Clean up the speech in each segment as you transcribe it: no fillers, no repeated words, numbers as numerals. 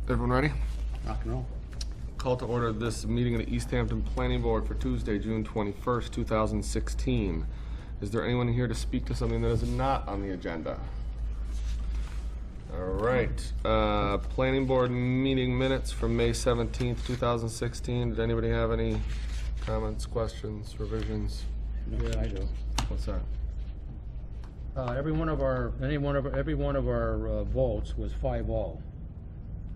Everyone ready? Rock and roll. Call to order this meeting of the East Hampton Planning Board for Tuesday, June 21st, 2016. Is there anyone here to speak to something that is not on the agenda? All right. Planning Board meeting minutes from May 17th, 2016. Did anybody have any comments, questions, revisions? Yeah, I do. What's that? Every one of our votes was 5-0.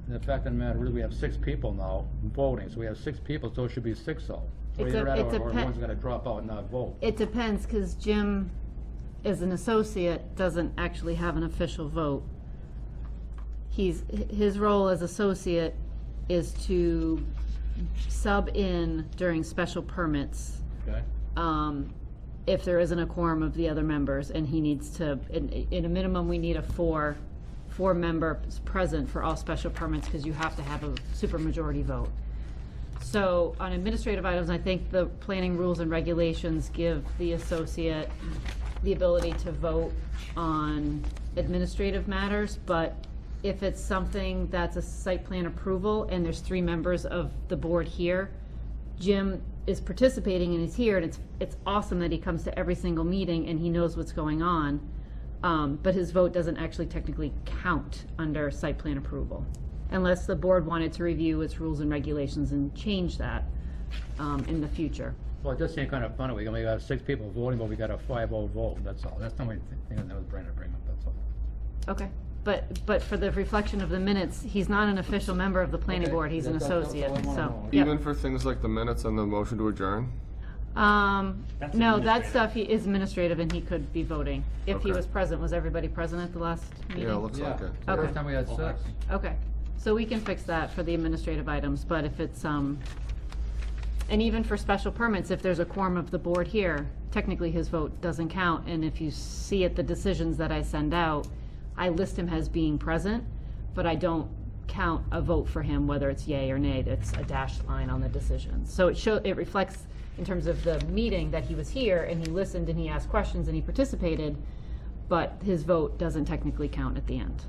And the fact of the matter is we have 6 people now voting, so we have 6 people, so it should be 6-0. So either that or one's gonna drop out and not vote. It depends, because Jim, as an associate, doesn't actually have an official vote. His role as associate is to sub in during special permits. Okay. If there isn't a quorum of the other members, and he needs to, in a minimum, we need a four members present for all special permits, because you have to have a supermajority vote. So on administrative items, I think the planning rules and regulations give the associate the ability to vote on administrative matters, but if it's something that's a site plan approval and there's 3 members of the board here, Jim is participating and is here, and it's awesome that he comes to every single meeting and he knows what's going on, but his vote doesn't actually technically count under site plan approval, unless the board wanted to review its rules and regulations and change that in the future. Well, it just seemed kind of funny. We only got 6 people voting, but we got a 5-0 vote. That's all. That's the only thing that was Brandon bring up. That's all. Okay, but for the reflection of the minutes, he's not an official member of the planning board. He's an associate. So Even for things like the minutes and the motion to adjourn? no, that stuff is administrative, and he could be voting if he Okay. was present. Was everybody present at the last meeting? Yeah, looks like it. The Okay. first time we had 6. Okay, so we can fix that for the administrative items, but if it's, and even for special permits, if there's a quorum of the board here, technically his vote doesn't count, and if you see at the decisions that I send out, I list him as being present, but I don't count a vote for him, whether it's yay or nay. That's a dashed line on the decision. So it reflects in terms of the meeting that he was here, and he listened, and he asked questions, and he participated, but his vote doesn't technically count at the end,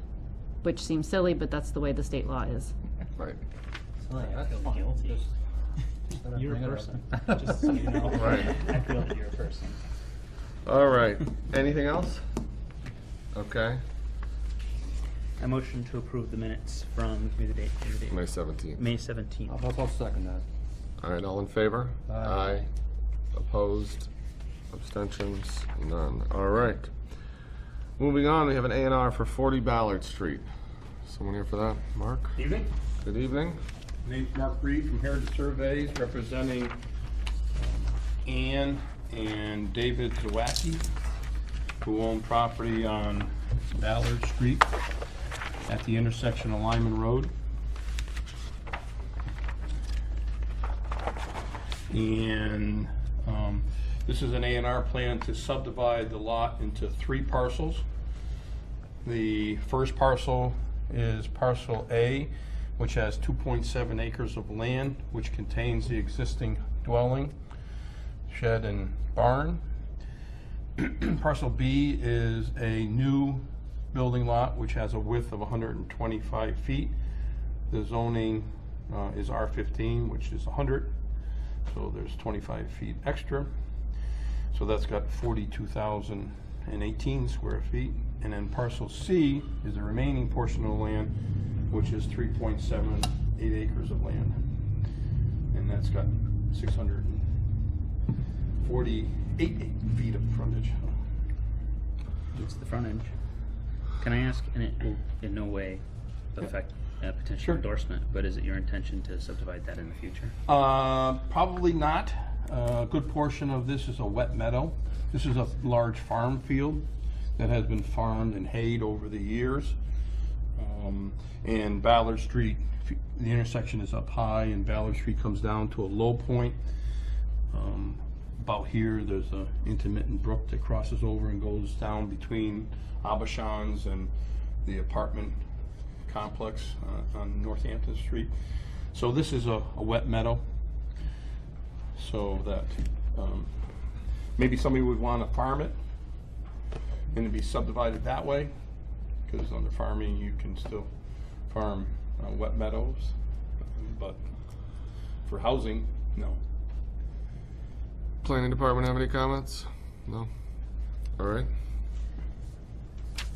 which seems silly, but that's the way the state law is. Right. I feel guilty. You're a person. Just so you know. Right. I feel that you're a person. All right. Anything else? Okay. I motion to approve the minutes from the date. May 17th. May 17th. I'll second that. All right, all in favor? Aye. Opposed? Abstentions? None. All right. Moving on, we have an A&R for 40 Ballard Street. Someone here for that? Mark? Evening. Good evening. Name's Mark Reed from Heritage Surveys, representing Ann and David Zawacki, who own property on Ballard Street at the intersection of Lyman Road. And this is an A&R plan to subdivide the lot into 3 parcels. The first parcel is parcel A, which has 2.7 acres of land, which contains the existing dwelling, shed, and barn. Parcel B is a new building lot, which has a width of 125 feet. The zoning is R15, which is 100, so there's 25 feet extra. So that's got 42,018 square feet. And then parcel C is the remaining portion of the land, which is 3.78 acres of land. And that's got 648 feet of frontage. It's the frontage. Can I ask, and it will in no way affect a potential Sure. endorsement, but is it your intention to subdivide that in the future? Probably not. A good portion of this is a wet meadow. This is a large farm field that has been farmed and hayed over the years. And Ballard Street, the intersection is up high, and Ballard Street comes down to a low point. About here, there's an intermittent brook that crosses over and goes down between Abishans and the apartment complex on Northampton Street. So this is a wet meadow, so that maybe somebody would want to farm it and to be subdivided that way, because under farming you can still farm wet meadows, but for housing, no. Planning department have any comments? No? All right.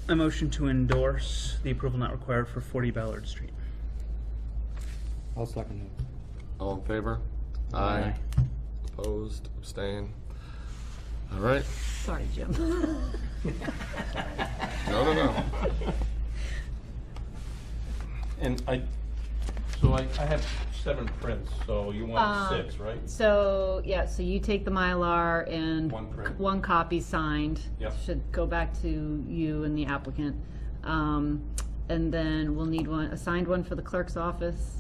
A motion to endorse the approval not required for 40 Ballard Street. I'll second it. All in favor? Aye. Opposed, abstain. All right. Sorry, Jim. No. And I have 7 prints, so you want 6, right? So, yeah, so you take the Mylar and One print. one copy signed. Yep. Should go back to you and the applicant. And then we'll need a signed one for the clerk's office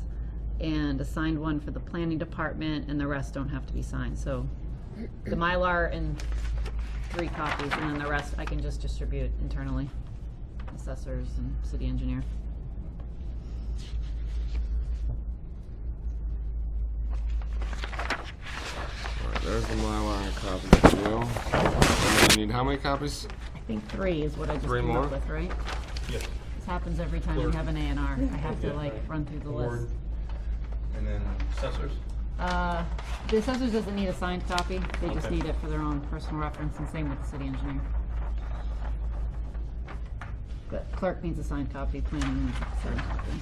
and a signed one for the planning department, and the rest don't have to be signed. So the Mylar and 3 copies, and then the rest I can just distribute internally. Assessors and city engineer. All right, there's the Mylar and a copy for you. And then you need how many copies? I think 3 is what I just 3 came more? up with, right? Yes. This happens every time we Clerk. have an A&R. I have to like run through the list. And then assessors? The assessors doesn't need a signed copy, they just Okay. need it for their own personal reference, and same with the city engineer. But clerk needs a signed copy, planning needs a signed copy.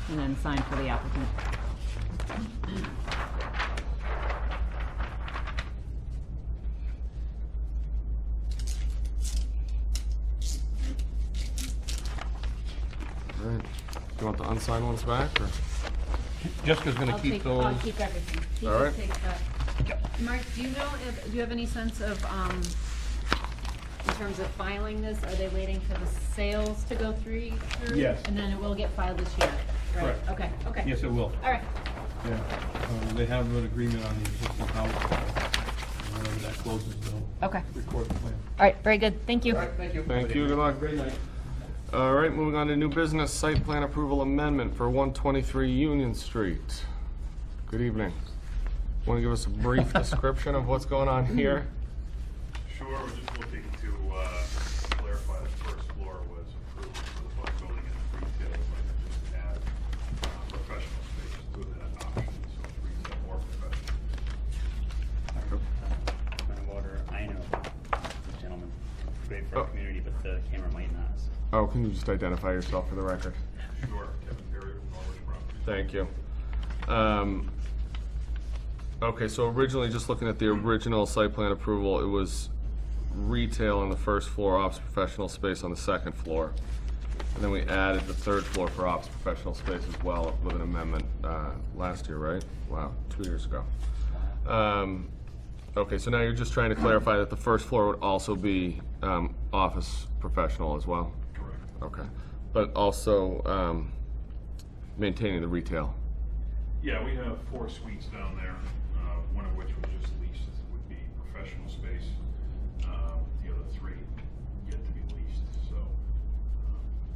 And then signed for the applicant. All right. Do you want the unsigned ones back, or? Jessica's gonna keep those. I'll keep everything. He All just right. takes that. Mark, do you have any sense of, in terms of filing this, are they waiting for the sales to go through? Yes. And then it will get filed this year, right? Correct. Okay. Yes, it will. All right, Yeah. They have an agreement on the existing house. Whenever that closes, they'll okay. record the plan. All right, very good, thank you. Thank you. Thank you, good luck. Great night. All right, moving on to new business, site plan approval amendment for 123 Union Street. Good evening. Want to give us a brief description of what's going on here? Sure, we're just looking to clarify the first floor was approved for the bus building and retail, but just add professional space to that option, so it's retail or professional. Point of order, I know this gentleman, great for Oh. our community, but the camera might not. Oh, can you just identify yourself for the record? Sure, Kevin Perry with Norwich Properties. Thank you. Okay, so originally, just looking at the original site plan approval, it was retail on the first floor, ops professional space on the second floor. And then we added the third floor for ops professional space as well with an amendment last year, right? Wow, 2 years ago. Okay, so now you're just trying to clarify that the first floor would also be office professional as well? Correct. Okay, but also maintaining the retail? Yeah, we have 4 suites down there, one of which was just leased, would be professional space. The other 3 yet to be leased, so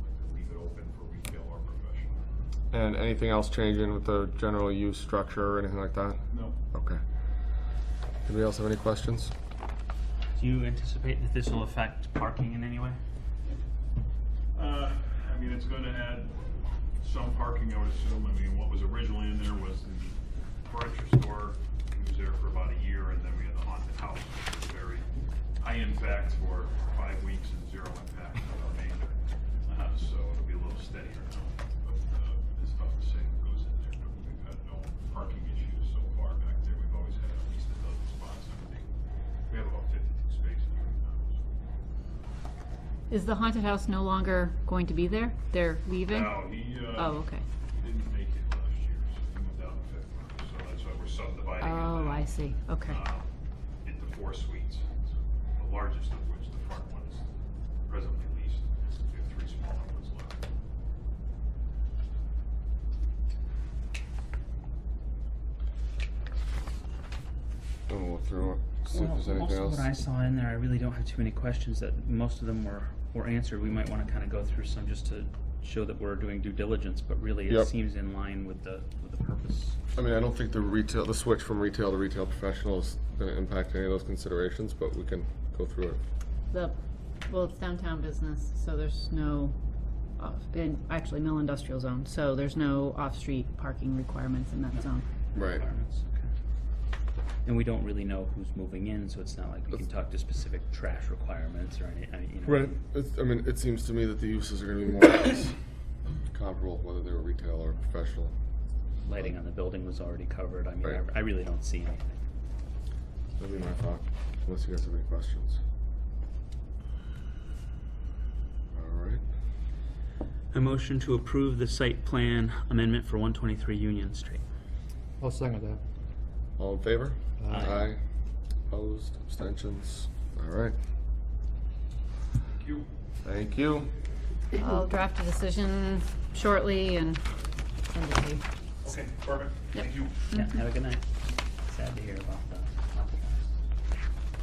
like to leave it open for retail or professional. And anything else changing with the general use structure or anything like that? No. Okay. Anybody else have any questions? Do you anticipate that this will affect parking in any way? I mean, it's going to add some parking, I would assume. I mean, what was originally in there was the furniture store. It was there for about a year, and then we had the haunted house, which was very high impact for 5 weeks and 0 impact for the remainder. So it'll be a little steadier now. But it's tough to say what goes in there. We've had no parking issues so far back there. We've always had at least a dozen spots. I think we have about 52 spaces right now. So. Is the haunted house no longer going to be there? They're leaving? No, Oh, okay. he didn't make it last year, so he moved out in February. So that's why we're subdividing it Oh, now, I see, okay. into 4 suites. The largest of which, the front one, is presently leased. We have 3 smaller ones left. We'll look through it, see if there's Most anything of else. what I saw in there, I really don't have too many questions. That most of them were answered. We might want to kind of go through some just to show that we're doing due diligence, but really it Yep. seems in line with the purpose. I mean, I don't think the switch from retail to retail professional is going to impact any of those considerations, but we can go through it. Well, it's downtown business, so there's no in, actually, Mill Industrial Zone, so there's no off-street parking requirements in that zone. Right. Requirements, okay. And we don't really know who's moving in, so it's not like we can talk to specific trash requirements or any, you know. Right. I mean, it seems to me that the uses are gonna be more or less comparable, whether they're retail or professional. Lighting on the building was already covered. I mean, Right. I really don't see anything. That'd be my thought, unless you guys have any questions. All right. A motion to approve the site plan amendment for 123 Union Street. I'll second that. All in favor? Aye. Opposed, abstentions? All right. Thank you. Thank you. I'll draft a decision shortly and send it to you. Okay, perfect. Thank you. Yeah, have a good night. Sad to hear about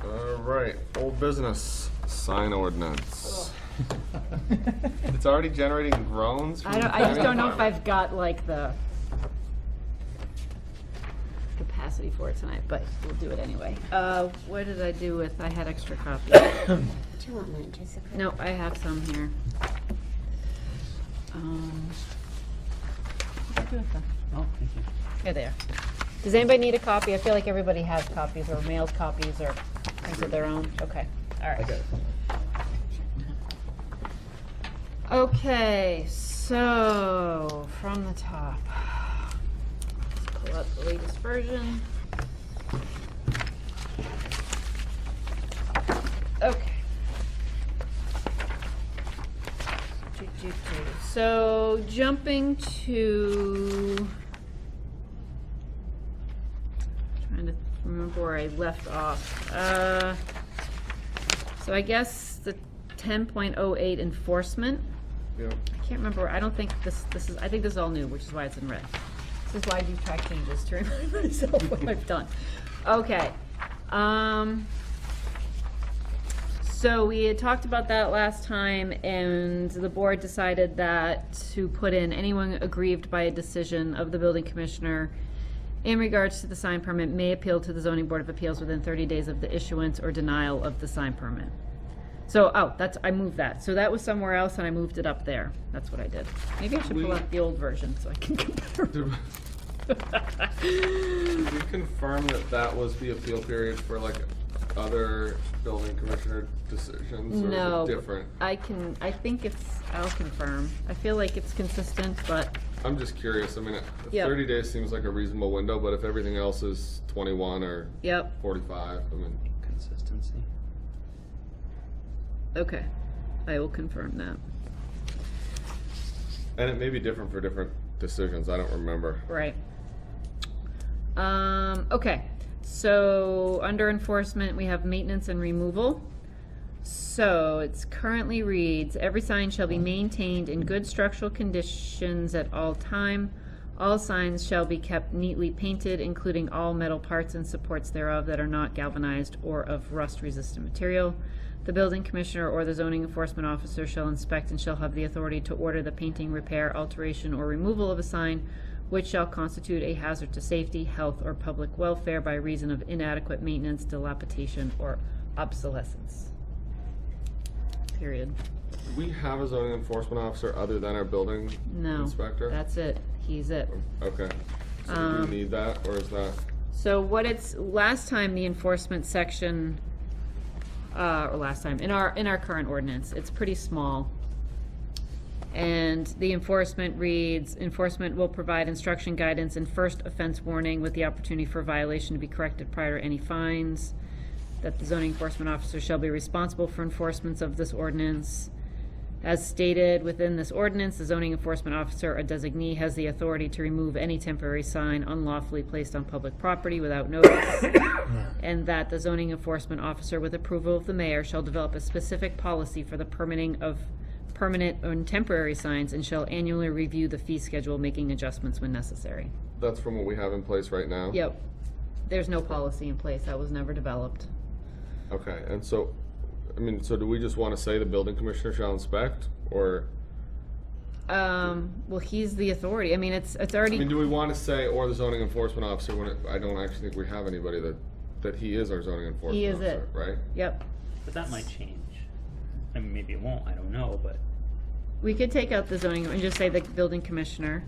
the All right, old business, sign ordinance. It's already generating groans. I just don't know if I've got like the capacity for it tonight, but we'll do it anyway. What did I do with, I had extra copies. Do you want mine, Jessica? No, I have some here. What did I do with them? Oh, thank you. Here they are. Does anybody need a copy? I feel like everybody has copies or mailed copies or printed their own. Okay, all right. Okay, so from the top, let's pull up the latest version. Okay. So jumping to, trying to remember where I left off. So I guess the 10.08 enforcement. Yeah. I can't remember. I don't think this is. I think this is all new, which is why it's in red. This is why I do track changes to remind myself what I've done. Okay. So we had talked about that last time, and the board decided that to put in anyone aggrieved by a decision of the building commissioner in regards to the sign permit may appeal to the zoning board of appeals within 30 days of the issuance or denial of the sign permit. So, I moved that. So that was somewhere else, and I moved it up there. That's what I did. Maybe I should pull out the old version so I can compare. Did we confirm that that was the appeal period for like other building commissioner decisions, or No, is it different? I think I'll confirm. I feel like it's consistent, but I'm just curious. I mean, Yep. 30 days seems like a reasonable window, but if everything else is 21 or yep, 45, I mean, Consistency. okay. I will confirm that. and it may be different for different decisions. I don't remember. Right. Okay. So under enforcement, we have maintenance and removal. So it's currently reads, every sign shall be maintained in good structural conditions at all time. All signs shall be kept neatly painted, including all metal parts and supports thereof that are not galvanized or of rust-resistant material. The building commissioner or the zoning enforcement officer shall inspect and shall have the authority to order the painting, repair, alteration, or removal of a sign which shall constitute a hazard to safety, health, or public welfare by reason of inadequate maintenance, dilapidation, or obsolescence. Period. Do we have a zoning enforcement officer other than our building No, inspector? that's it. He's it. Okay. So do we need that, or is that? So what it's, last time the enforcement section, or last time, in our current ordinance, it's pretty small. And the enforcement reads, enforcement will provide instruction, guidance, and first offense warning with the opportunity for violation to be corrected prior to any fines. That the zoning enforcement officer shall be responsible for enforcement of this ordinance. As stated within this ordinance, the zoning enforcement officer or designee has the authority to remove any temporary sign unlawfully placed on public property without notice. And that the zoning enforcement officer, with approval of the mayor, shall develop a specific policy for the permitting of permanent and temporary signs and shall annually review the fee schedule, making adjustments when necessary. That's from what we have in place right now? Yep. There's no policy in place. That was never developed. Okay, and so, I mean, so do we just want to say the building commissioner shall inspect, or? Well, he's the authority. I mean, it's I already, mean, do we want to say, or the zoning enforcement officer, when I don't actually think we have anybody that he is our zoning enforcement He is officer, it. right? yep. But that might change. I mean, maybe it won't, I don't know, but We could take out the zoning and just say the building commissioner.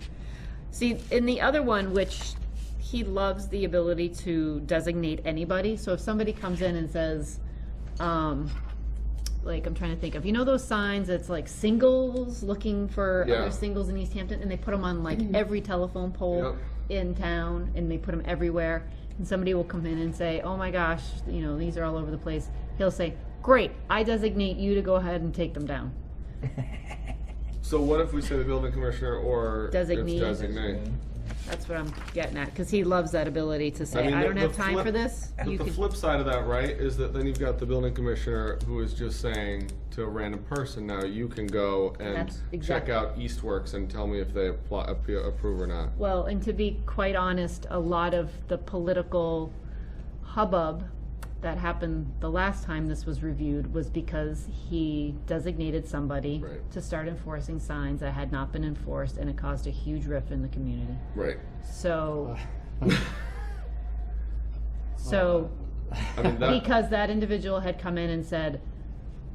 See, in the other one, which he loves the ability to designate anybody, so if somebody comes in and says, like, I'm trying to think of, you know those signs, it's like singles, looking for Yeah. other singles in East Hampton, and they put them on like every telephone pole in town, and they put them everywhere, and somebody will come in and say, oh my gosh, you know, these are all over the place. He'll say, great, I designate you to go ahead and take them down. So what if we say the building commissioner or Designee. it's designate? That's what I'm getting at, because he loves that ability to say, I the- don't the have time flip- for this. You The could, flip side of that, right, is that then you've got the building commissioner who is just saying to a random person, now you can go and That's check exactly- out Eastworks and tell me if they approve or not. well, and to be quite honest, a lot of the political hubbub that happened the last time this was reviewed was because he designated somebody Right. to start enforcing signs that had not been enforced, and it caused a huge rift in the community. Right. So, I mean, that, because that individual had come in and said,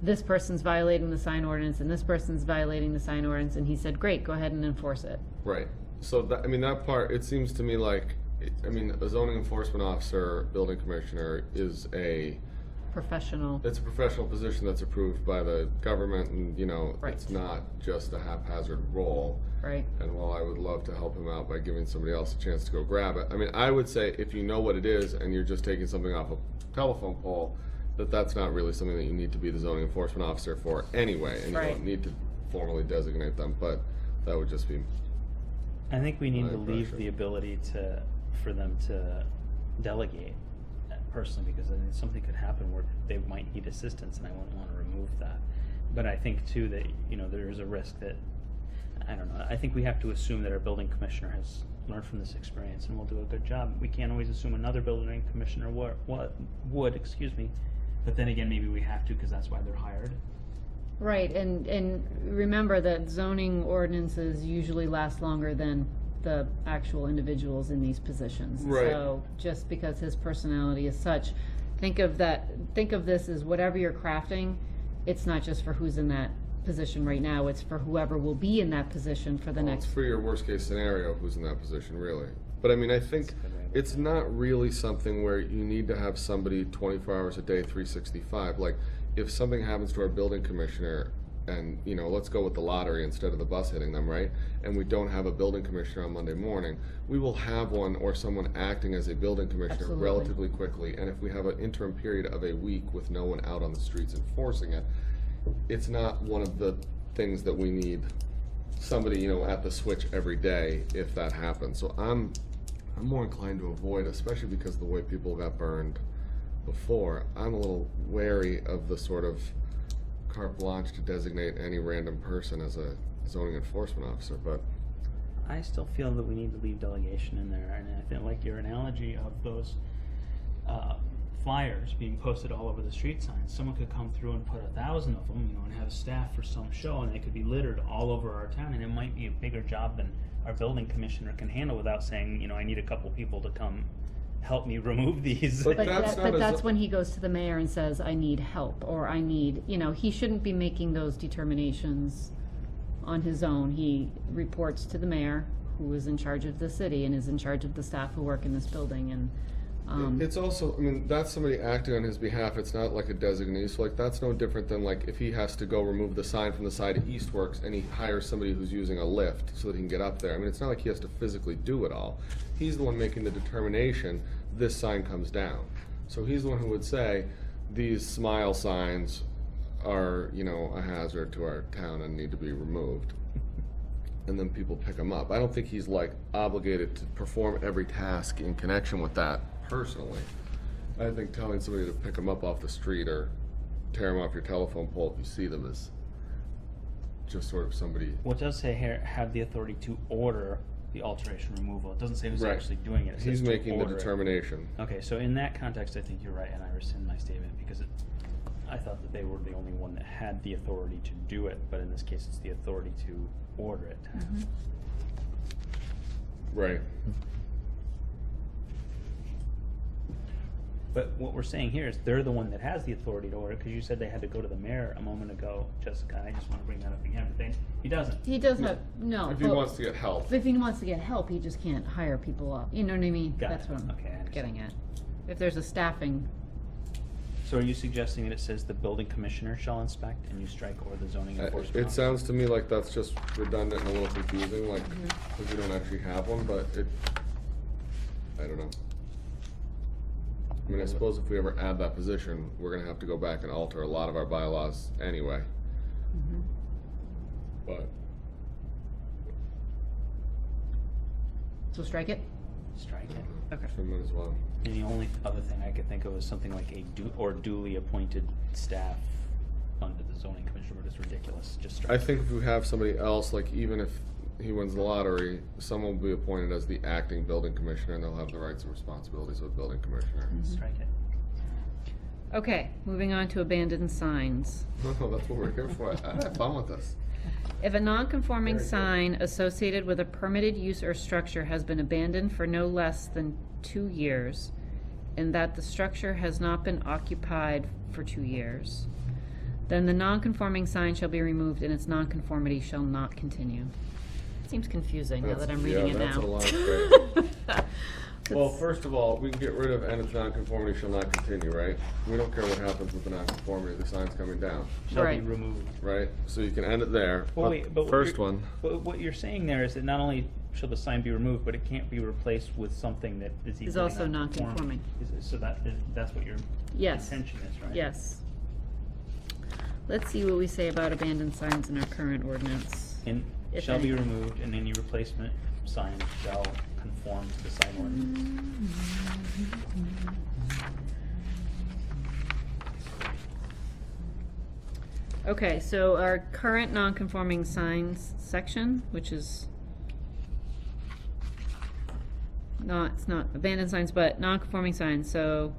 this person's violating the sign ordinance and this person's violating the sign ordinance, and he said, great, go ahead and enforce it. right. So that, I mean, that part, it seems to me like, I mean, a zoning enforcement officer, building commissioner is Professional. it's a professional position that's approved by the government, and, you know, Right. it's not just a haphazard role. Right. And while I would love to help him out by giving somebody else a chance to go grab it, I mean, I would say if you know what it is and you're just taking something off a telephone pole, that's not really something that you need to be the zoning enforcement officer for anyway, and you Right. don't need to formally designate them, but that would just be, I think we need My to leave impression. the ability for them to delegate personally, because I mean, something could happen where they might need assistance, and I wouldn't want to remove that. But I think too that, you know, there is a risk that, I don't know, I think we have to assume that our building commissioner has learned from this experience and will do a good job. We can't always assume another building commissioner would, excuse me, but then again, maybe we have to, because that's why they're hired. Right, and remember that zoning ordinances usually last longer than the actual individuals in these positions. Right. So just because his personality is such, think of this as whatever you're crafting, it's not just for who's in that position right now, it's for whoever will be in that position for the well, next. it's for your worst case scenario, who's in that position, really. But I mean, I think it's not really something where you need to have somebody 24 hours a day, 365. Like, if something happens to our building commissioner, and, you know, let's go with the lottery instead of the bus hitting them, right? And we don't have a building commissioner on Monday morning, we will have one or someone acting as a building commissioner Absolutely. relatively quickly. And if we have an interim period of a week with no one out on the streets enforcing it, it's not one of the things that we need somebody, you know, at the switch every day if that happens. So I'm more inclined to avoid, especially because of the way people got burned before. I'm a little wary of the sort of carte blanche to designate any random person as a zoning enforcement officer, but I still feel that we need to leave delegation in there, and I feel like your analogy of those flyers being posted all over the street signs, someone could come through and put 1,000 of them, you know, and have a staff for some show, and they could be littered all over our town, and it might be a bigger job than our building commissioner can handle without saying, you know, I need a couple people to come help me remove these. But But that's not a that's zo- when he goes to the mayor and says, I need help, or I need, you know, he shouldn't be making those determinations on his own. He reports to the mayor, who is in charge of the city and is in charge of the staff who work in this building, and, it's also, I mean, that's somebody acting on his behalf. It's not like a designee. So, like, that's no different than, like, if he has to go remove the sign from the side of Eastworks and he hires somebody who's using a lift so that he can get up there. I mean, it's not like he has to physically do it all. He's the one making the determination, this sign comes down. So he's the one who would say, these smile signs are, you know, a hazard to our town and need to be removed. And then people pick them up. I don't think he's, like, obligated to perform every task in connection with that personally. I think telling somebody to pick them up off the street or tear them off your telephone pole if you see them is just sort of somebody. Well, it does say here, have the authority to order the alteration removal. It doesn't say who's Right. actually doing it. It He's says to making the order it. determination. Okay, so in that context, I think you're right, and I rescind my statement, because I thought that they were the only one that had the authority to do it, but in this case, it's the authority to order it. Right. But what we're saying here is they're the one that has the authority to order, because you said they had to go to the mayor a moment ago, Jessica, and I just wanna bring that up again, but he doesn't. He does have, no. If he but- wants to get help. If he wants to get help, he just can't hire people up, you know what I mean? Got That's it. what I'm Okay, I understand. getting at. If there's a staffing, So are you suggesting that it says the building commissioner shall inspect, and you strike or the zoning enforcement It officer? sounds to me like that's just redundant and a little confusing, like, because we don't actually have one, but I don't know. I mean, I suppose if we ever add that position, we're gonna have to go back and alter a lot of our bylaws anyway. But, so strike it? Strike it. Okay. so might as well. And the only other thing I could think of was something like or duly appointed staff under the zoning commissioner, but it's ridiculous, just strike. I think if we have somebody else, like even if he wins the lottery, someone will be appointed as the acting building commissioner, and they'll have the rights and responsibilities of a building commissioner. Strike it. Okay, moving on to abandoned signs. No, that's what we're here for. I had fun with this. If a non-conforming Very good. sign associated with a permitted use or structure has been abandoned for no less than 2 years, and that the structure has not been occupied for 2 years, then the non-conforming sign shall be removed and its non-conformity shall not continue. Seems confusing now that I'm reading it now. That's a lot of Well, first of all, we can get rid of "and its nonconformity shall not continue," right? We don't care what happens with the nonconformity, the sign's coming down, Shall be Right. removed. right? So you can end it there. Well, wait, but what First you're- one, But what you're saying there is that not only shall the sign be removed, but it can't be replaced with something that is equally Is also non-conforming. non-conforming. So that's what your Yes. intention is, right? Yes. Let's see what we say about abandoned signs in our current ordinance. And If shall be any. removed, and any replacement sign shall conform to the sign ordinance. Okay, so our current non-conforming signs section, which is it's not abandoned signs, but non-conforming signs, so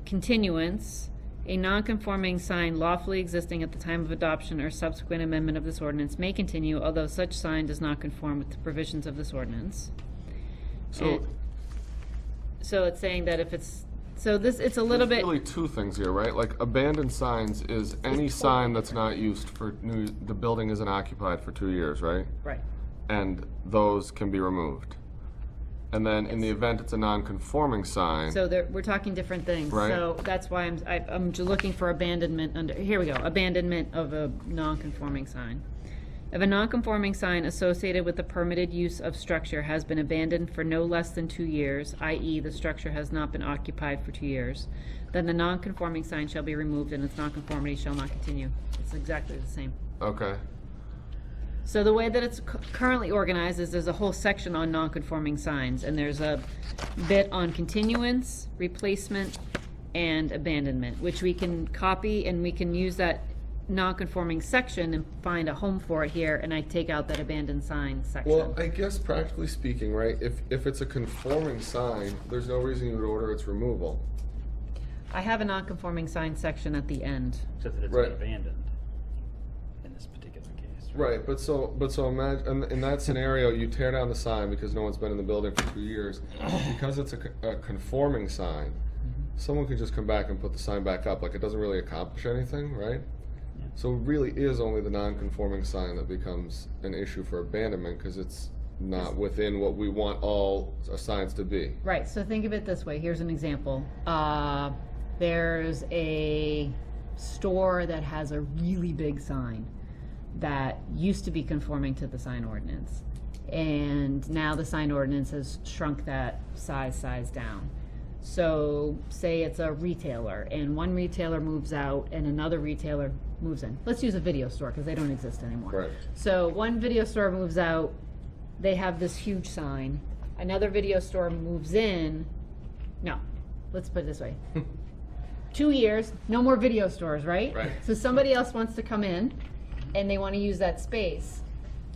continuance, a non-conforming sign lawfully existing at the time of adoption or subsequent amendment of this ordinance may continue, although such sign does not conform with the provisions of this ordinance. so And- So it's saying that if it's, so this, it's a little there's bit. really two things here, right? Like abandoned signs is any sign that's not used for the building isn't occupied for 2 years, right? Right. And those can be removed. And then in the event it's a non-conforming sign, So we're talking different things. Right. So that's why I'm just looking for abandonment under, here we go, abandonment of a non-conforming sign. If a non-conforming sign associated with the permitted use of structure has been abandoned for no less than 2 years, i.e. the structure has not been occupied for 2 years, then the non-conforming sign shall be removed and its non-conformity shall not continue. It's exactly the same. okay. So the way that it's currently organized is there's a whole section on non-conforming signs, and there's a bit on continuance, replacement, and abandonment, which we can copy, and we can use that non-conforming section and find a home for it here, and I take out that abandoned sign section. Well, I guess practically speaking, right, if it's a conforming sign, there's no reason you would order its removal. I have a non-conforming sign section at the end. Except that it's Right. been abandoned in this particular case. Right, but so imagine, in that scenario, you tear down the sign because no one's been in the building for 2 years. Because it's a conforming sign, someone can just come back and put the sign back up, like it doesn't really accomplish anything, right? Yeah. So it really is only the non-conforming sign that becomes an issue for abandonment, because it's not within what we want all signs to be. Right, so think of it this way. Here's an example. There's a store that has a really big sign that used to be conforming to the sign ordinance. And now the sign ordinance has shrunk that size down. So say it's a retailer and one retailer moves out and another retailer moves in. Let's use a video store because they don't exist anymore. Right. So one video store moves out, they have this huge sign. Another video store moves in. No, let's put it this way. 2 years, no more video stores, right? Right. So somebody else wants to come in and they want to use that space.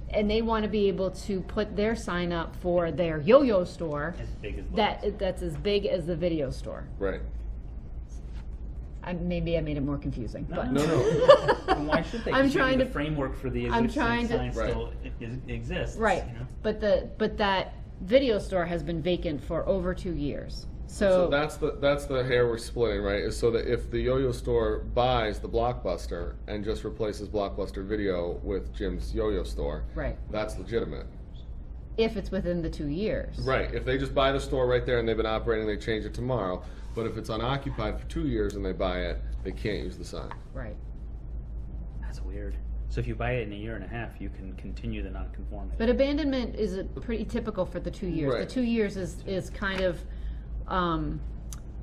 And they want to be able to put their sign up for their yo-yo store As big as that's as big as the video store. Right. Maybe I made it more confusing, but. No, no. And why should they? I'm 'Cause trying the to- framework for the I'm existing trying to- sign Right. still exists. Right, You know? but that video store has been vacant for over 2 years. So that's the hair we're splitting, right? Is so that if the Yo-Yo Store buys the Blockbuster and just replaces Blockbuster Video with Jim's Yo-Yo Store, Right. that's legitimate. If it's within the 2 years. Right. If they just buy the store right there and they've been operating, they change it tomorrow. But if it's unoccupied for 2 years and they buy it, they can't use the sign. Right. That's weird. So if you buy it in a year and a half, you can continue the non-conformity. But abandonment is pretty typical for the 2 years. Right. The 2 years is kind of,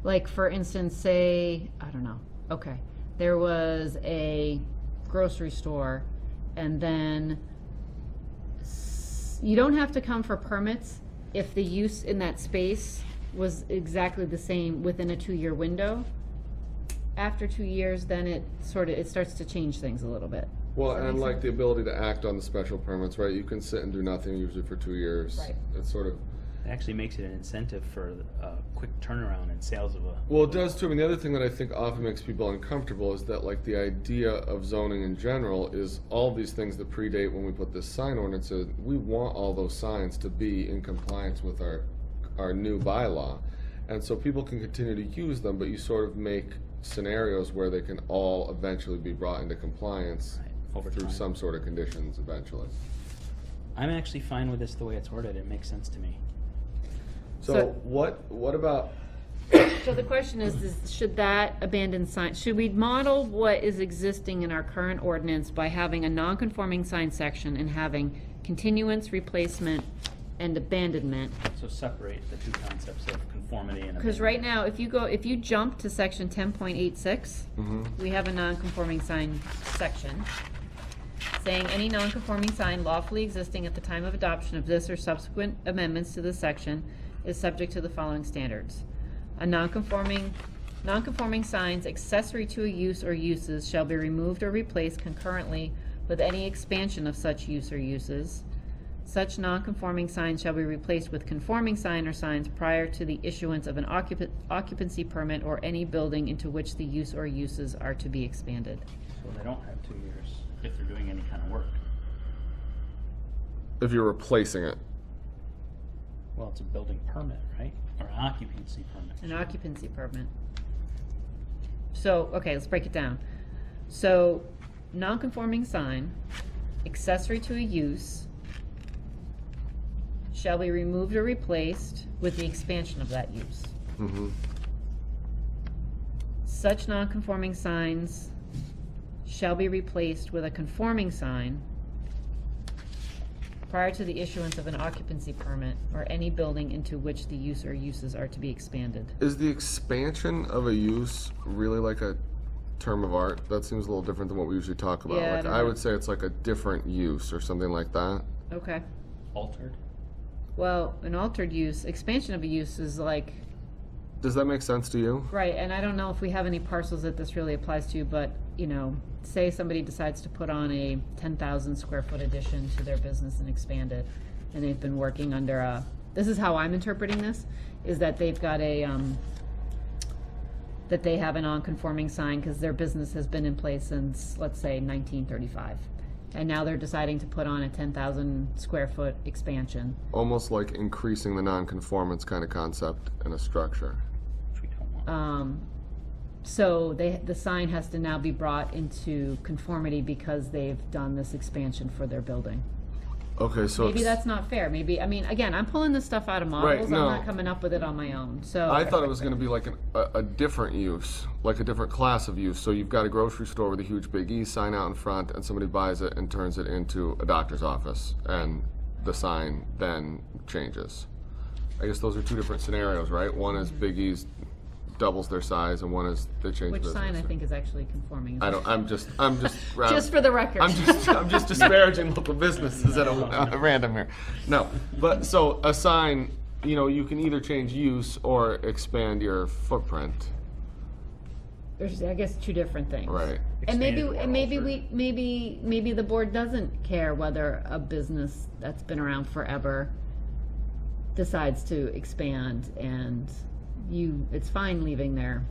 like, for instance, say, I don't know, okay, there was a grocery store, and then you don't have to come for permits if the use in that space was exactly the same within a 2-year window. After 2 years, then it starts to change things a little bit. Well, Does that and make like sense? the ability to act on the special permits, right? You can sit and do nothing usually for 2 years. Right. It's sort of. It actually makes it an incentive for a quick turnaround in sales of a. Well, it does too. I mean, the other thing that I think often makes people uncomfortable is that, like, the idea of zoning in general is all these things that predate when we put this sign ordinance in. We want all those signs to be in compliance with our new bylaw. And so people can continue to use them, but you sort of make scenarios where they can all eventually be brought into compliance Right, over through time. some sort of conditions eventually. I'm actually fine with this the way it's worded. It makes sense to me. So what about, So the question is should that abandoned sign, should we model what is existing in our current ordinance by having a non-conforming sign section and having continuance, replacement, and abandonment? So separate the two concepts of conformity and. Because right now, if you jump to section 10.86, Mm-hmm. we have a non-conforming sign section saying any non-conforming sign lawfully existing at the time of adoption of this or subsequent amendments to this section is subject to the following standards. A non-conforming signs accessory to a use or uses shall be removed or replaced concurrently with any expansion of such use or uses. Such non-conforming signs shall be replaced with conforming sign or signs prior to the issuance of an occupancy permit or any building into which the use or uses are to be expanded. So they don't have 2 years if they're doing any kind of work. if you're replacing it? Well, it's a building permit, right? Or an occupancy permit. An occupancy permit. So, okay, let's break it down. So, non-conforming sign, accessory to a use, shall be removed or replaced with the expansion of that use. Mm-hmm. Such non-conforming signs shall be replaced with a conforming sign prior to the issuance of an occupancy permit or any building into which the use or uses are to be expanded. Is the expansion of a use really like a term of art? That seems a little different than what we usually talk about. Yeah, I Like don't I know. would say it's like a different use or something like that. Okay. Altered? Well, an altered use, expansion of a use is like, Does that make sense to you? right, and I don't know if we have any parcels that this really applies to, but, you know, say somebody decides to put on a 10,000 square foot addition to their business and expand it, and they've been working under a, this is how I'm interpreting this, is that they've got a, that they have a non-conforming sign because their business has been in place since, let's say, 1935. And now they're deciding to put on a 10,000 square foot expansion. Almost like increasing the nonconformance kind of concept in a structure. Which we don't want. So the sign has to now be brought into conformity because they've done this expansion for their building. Okay, so Maybe it's- that's not fair. Maybe, I mean, again, I'm pulling this stuff out of models. no. I'm not coming up with it on my own, so. I thought it was going to be like a different use, like a different class of use. So you've got a grocery store with a huge Big E sign out in front, and somebody buys it and turns it into a doctor's office, and the sign then changes. I guess those are two different scenarios, right? One is Big E's doubles their size, and one is they change Which business. sign I think is actually conforming. I don't. I'm just. Just for the record. I'm just disparaging local businesses at a random here. No, but so a sign, you know, you can either change use or expand your footprint, There's, I guess, two different things. right? And maybe, Expanded or and maybe altered. maybe the board doesn't care whether a business that's been around forever decides to expand, and it's fine leaving their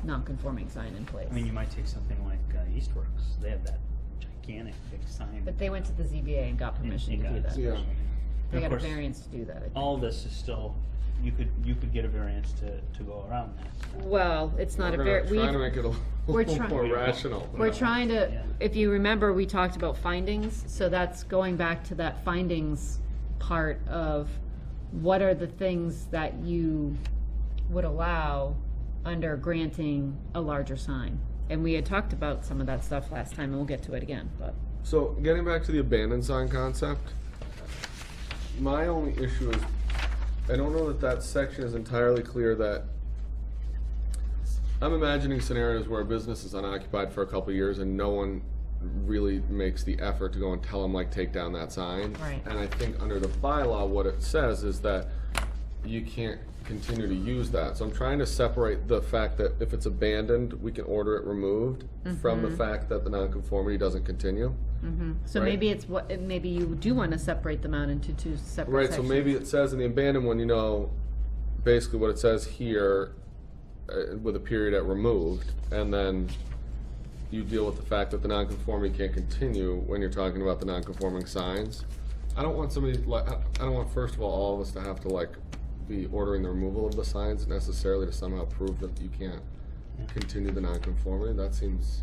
non-conforming sign in place. I mean, you might take something like Eastworks. They have that gigantic big sign. But they went to the ZBA and got permission to do that. Yeah. They And got of a course, variance to do that, I think. all this is still you could get a variance to go around that. Well, it's not a We're very, trying to make it a we're little try- more rational. we're trying to, Yeah. if you remember, we talked about findings, so that's going back to that findings part of what are the things that you would allow under granting a larger sign. And we had talked about some of that stuff last time, and we'll get to it again, but. So, getting back to the abandoned sign concept, my only issue is, I don't know that that section is entirely clear that, I'm imagining scenarios where a business is unoccupied for a couple of years and no one really makes the effort to go and tell them, like, take down that sign. Right. And I think under the bylaw, what it says is that you can't continue to use that. So I'm trying to separate the fact that if it's abandoned, we can order it removed from the fact that the nonconformity doesn't continue. So Right. maybe it's what, maybe you do want to separate them out into two separate Right, sections. so maybe it says in the abandoned one, you know, basically what it says here, with a period at removed, and then you deal with the fact that the nonconformity can't continue when you're talking about the nonconforming signs. I don't want somebody, like, I don't want, first of all of us to have to, like, be ordering the removal of the signs necessarily to somehow prove that you can't continue the nonconformity. That seems,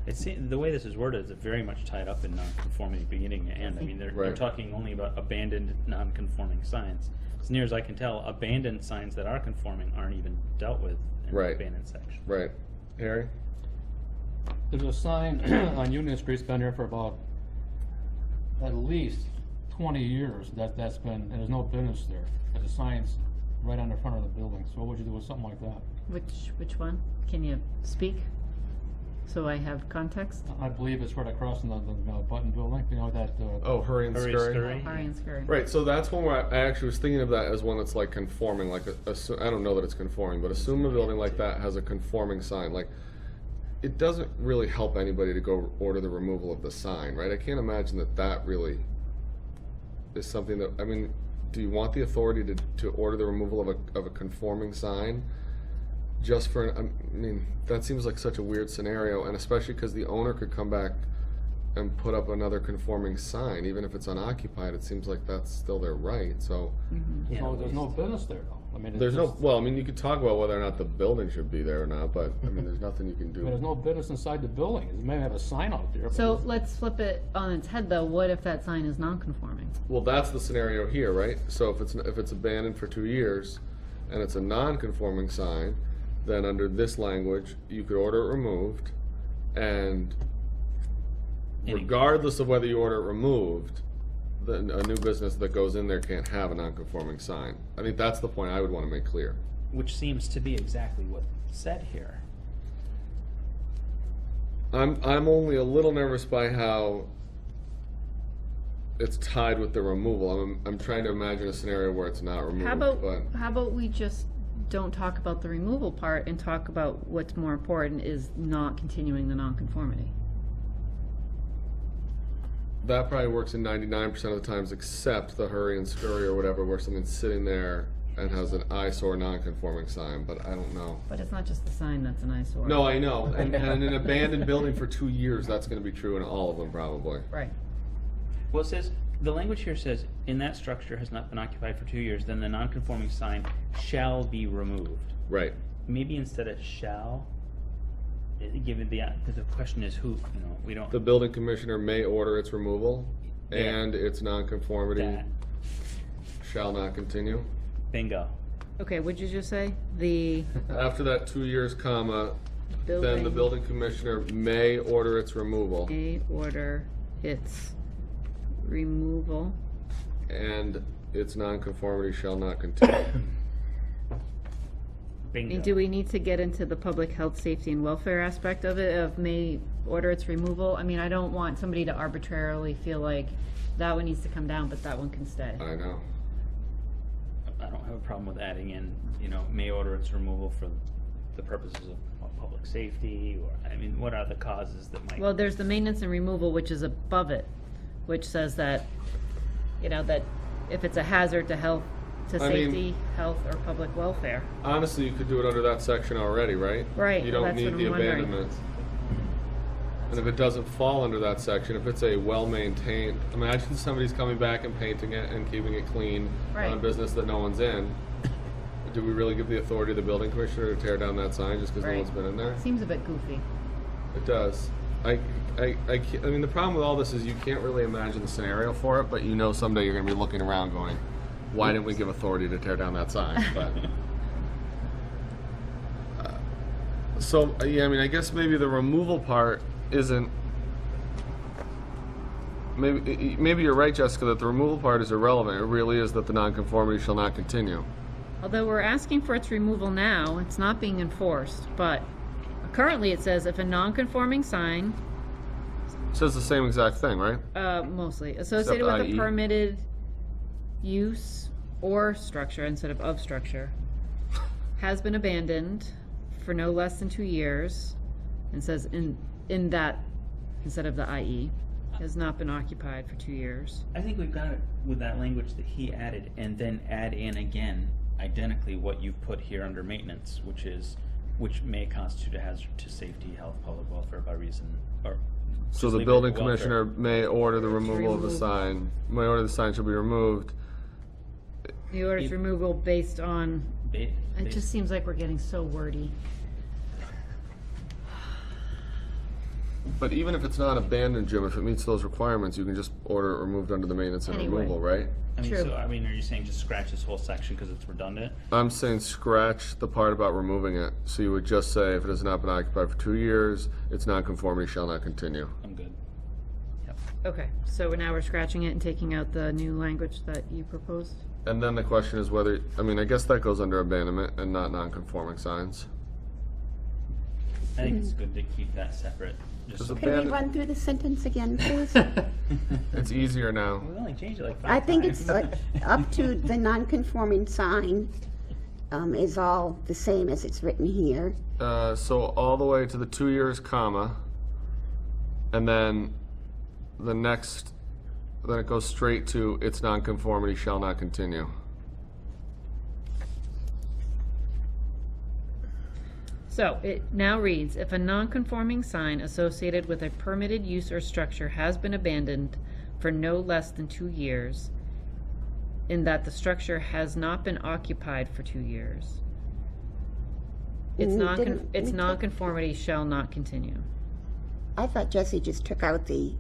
The way this is worded is very much tied up in nonconformity beginning and end. I mean, they're Right. talking only about abandoned nonconforming signs. As near as I can tell, abandoned signs that are conforming aren't even dealt with in Right. the abandoned section. right. Harry? There's a sign on Union Street, it's been there for about at least 20 years that's been, and there's no business there. There's a sign's right on the front of the building, so what would you do with something like that? Which one? Can you speak? So I have context? I believe it's right across from the Button Building, you know, that, Oh, hurry and Hurry, scurry. scurry. Hurry and scurry. Right, so that's one where I actually was thinking of that as one that's like conforming, like, I don't know that it's conforming, but assume a building like that has a conforming sign, like, it doesn't really help anybody to go order the removal of the sign, right? I can't imagine that that really is something that, I mean, do you want the authority to order the removal of a conforming sign? Just for, I mean, that seems like such a weird scenario, and especially because the owner could come back and put up another conforming sign, even if it's unoccupied, it seems like that's still their right, so. Yeah, so there's no business there though. I mean, it's There's no, just- well, I mean, you could talk about whether or not the building should be there or not, but, I mean, there's nothing you can I mean, there's do. no business inside the building. It may have a sign out there. but So it's- let's flip it on its head though. What if that sign is non-conforming? Well, that's the scenario here, right? So if it's abandoned for 2 years, and it's a non-conforming sign, then under this language, you could order it removed, and regardless of whether you order it removed, then a new business that goes in there can't have a non-conforming sign. I think that's the point I would want to make clear. Which seems to be exactly what's said here. I'm only a little nervous by how it's tied with the removal. I'm trying to imagine a scenario where it's not removed, but How about we just don't talk about the removal part and talk about what's more important is not continuing the nonconformity. that probably works in 99% of the times, except the hurry and scurry or whatever, where someone's sitting there and has an eyesore non-conforming sign, but I don't know. But it's not just the sign that's an eyesore. No, I know, and in an abandoned building for 2 years, that's gonna be true in all of them, probably. Right. Well, it says, the language here says, in that structure has not been occupied for 2 years, then the non-conforming sign shall be removed. Right. Maybe instead of shall, given because the question is who, you know, we don't. The building commissioner may order its removal, Yeah. and its non-conformity That. shall not continue. Bingo. Okay, what'd you just say? The After that 2 years, comma, then the building building commissioner may order its removal, may order its removal. and its non-conformity shall not continue. Bingo. Do we need to get into the public health, safety, and welfare aspect of it, of may order its removal? I mean, I don't want somebody to arbitrarily feel like that one needs to come down, but that one can stay. I know. I don't have a problem with adding in, you know, may order its removal for the purposes of public safety, or, I mean, what are the causes that might? Well, there's the maintenance and removal, which is above it, which says that, you know, that if it's a hazard to health, to I mean- safety, health, or public welfare. Honestly, you could do it under that section already, right? Right, You well, don't that's need what the I'm wondering. abandonment. And if it doesn't fall under that section, if it's a well-maintained, imagine somebody's coming back and painting it and keeping it clean on a Right. business that no one's in, do we really give the authority to the building commissioner to tear down that sign just because no Right. one's been in there? Seems a bit goofy. It does. I mean, the problem with all this is you can't really imagine the scenario for it, but you know someday you're going to be looking around going, why didn't we give authority to tear down that sign? But so, yeah, I mean, I guess maybe the removal part isn't. Maybe you're right, Jessica, that the removal part is irrelevant. It really is that the nonconformity shall not continue. Although we're asking for its removal now, it's not being enforced, but currently it says if a non-conforming sign, It says the same exact thing, right? mostly, associated with IE. a permitted use or structure instead of structure, has been abandoned for no less than 2 years, and says in that, instead of the IE, has not been occupied for 2 years. I think we've got it with that language that he added, and then add in again identically what you've put here under maintenance, which may constitute a hazard to safety, health, public welfare by reason, or So just the leave it building at welfare. commissioner may order the removal of the Remove. sign. May order the sign shall be removed. The order's If- removal based on, Ba- it ba- just seems like we're getting so wordy. But even if it's not abandoned, Jim, if it meets those requirements, you can just order it removed under the maintenance and Anyway. removal, right? I mean, True. so, I mean, are you saying just scratch this whole section because it's redundant? I'm saying scratch the part about removing it. So you would just say if it has not been occupied for 2 years, its nonconformity shall not continue. I'm good. Yep. Okay, so now we're scratching it and taking out the new language that you proposed? And then the question is whether, I mean, I guess that goes under abandonment and not nonconforming signs. I think it's good to keep that separate. Just Does so it- Can we Abandon- run through the sentence again, please? It's easier now. we only changed it like 5 I think times. it's like up to the non-conforming sign is all the same as it's written here. So all the way to the 2 years, comma, and then the next, then it goes straight to its nonconformity shall not continue. So it now reads, if a non-conforming sign associated with a permitted use or structure has been abandoned for no less than 2 years, in that the structure has not been occupied for 2 years, its Didn't we take- nonconformity shall not continue. I thought Jesse just took out the,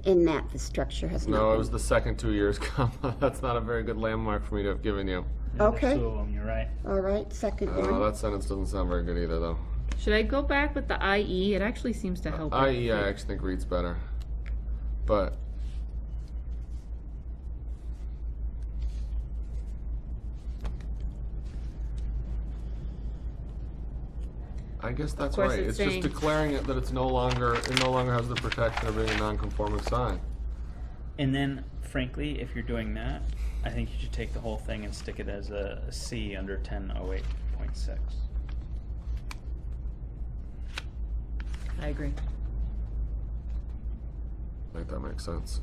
in that the structure has not No, it been- was the second 2 years, comma. That's not a very good landmark for me to have given you. Okay. So, you're right. All right, second Oh, one. that sentence doesn't sound very good either, though. Should I go back with the IE? It actually seems to help. IE, I actually think reads better. But I guess that's course right. it's It's just saying- declaring it that it no longer has the protection of being a non-conforming sign. And then, frankly, if you're doing that, I think you should take the whole thing and stick it as a C under 1008.6. I agree. I think that makes sense.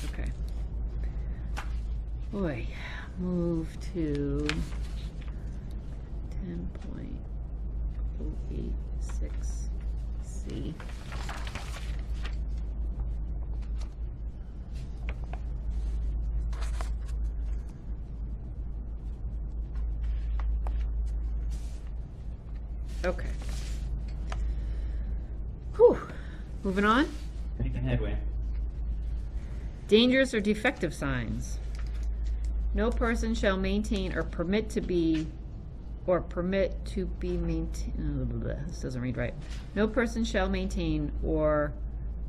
Okay. Boy, move to 10.086C. Okay. Whew. Moving on. Making headway. Dangerous or defective signs. No person shall maintain or permit to be maintained. This doesn't read right. No person shall maintain or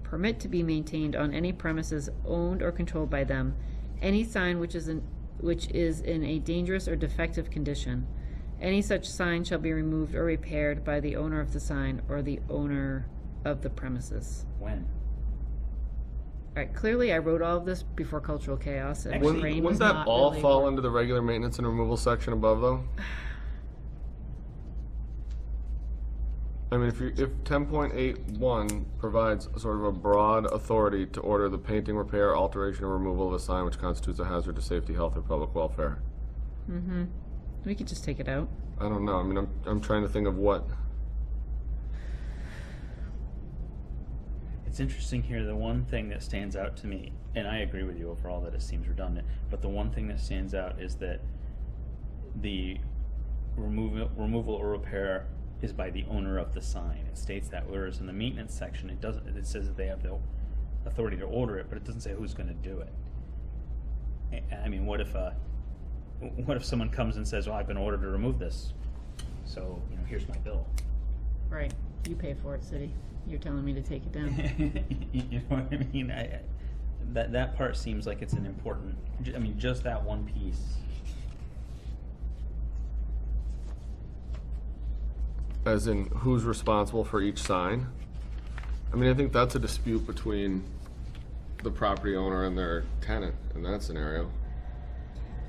permit to be maintained on any premises owned or controlled by them any sign which is in a dangerous or defective condition. Any such sign shall be removed or repaired by the owner of the sign or the owner of the premises. When? All right, clearly I wrote all of this before cultural chaos, and my Actually, brain was Wouldn't that not all really fall working. under the regular maintenance and removal section above, though? I mean, if 10.81 provides sort of a broad authority to order the painting, repair, alteration, or removal of a sign which constitutes a hazard to safety, health, or public welfare. Mm-hmm. We could just take it out. I don't know. I mean, I'm trying to think of what. It's interesting here, the one thing that stands out to me, and I agree with you overall that it seems redundant, but the one thing that stands out is that the removal or repair is by the owner of the sign. It states that, whereas in the maintenance section, it doesn't, it says that they have the authority to order it, but it doesn't say who's gonna do it. I mean, what if someone comes and says, well, I've been ordered to remove this, so, you know, here's my bill. Right, you pay for it, city. You're telling me to take it down. You know what I mean? That part seems like it's an important, I mean, just that one piece. As in, who's responsible for each sign? I mean, I think that's a dispute between the property owner and their tenant in that scenario.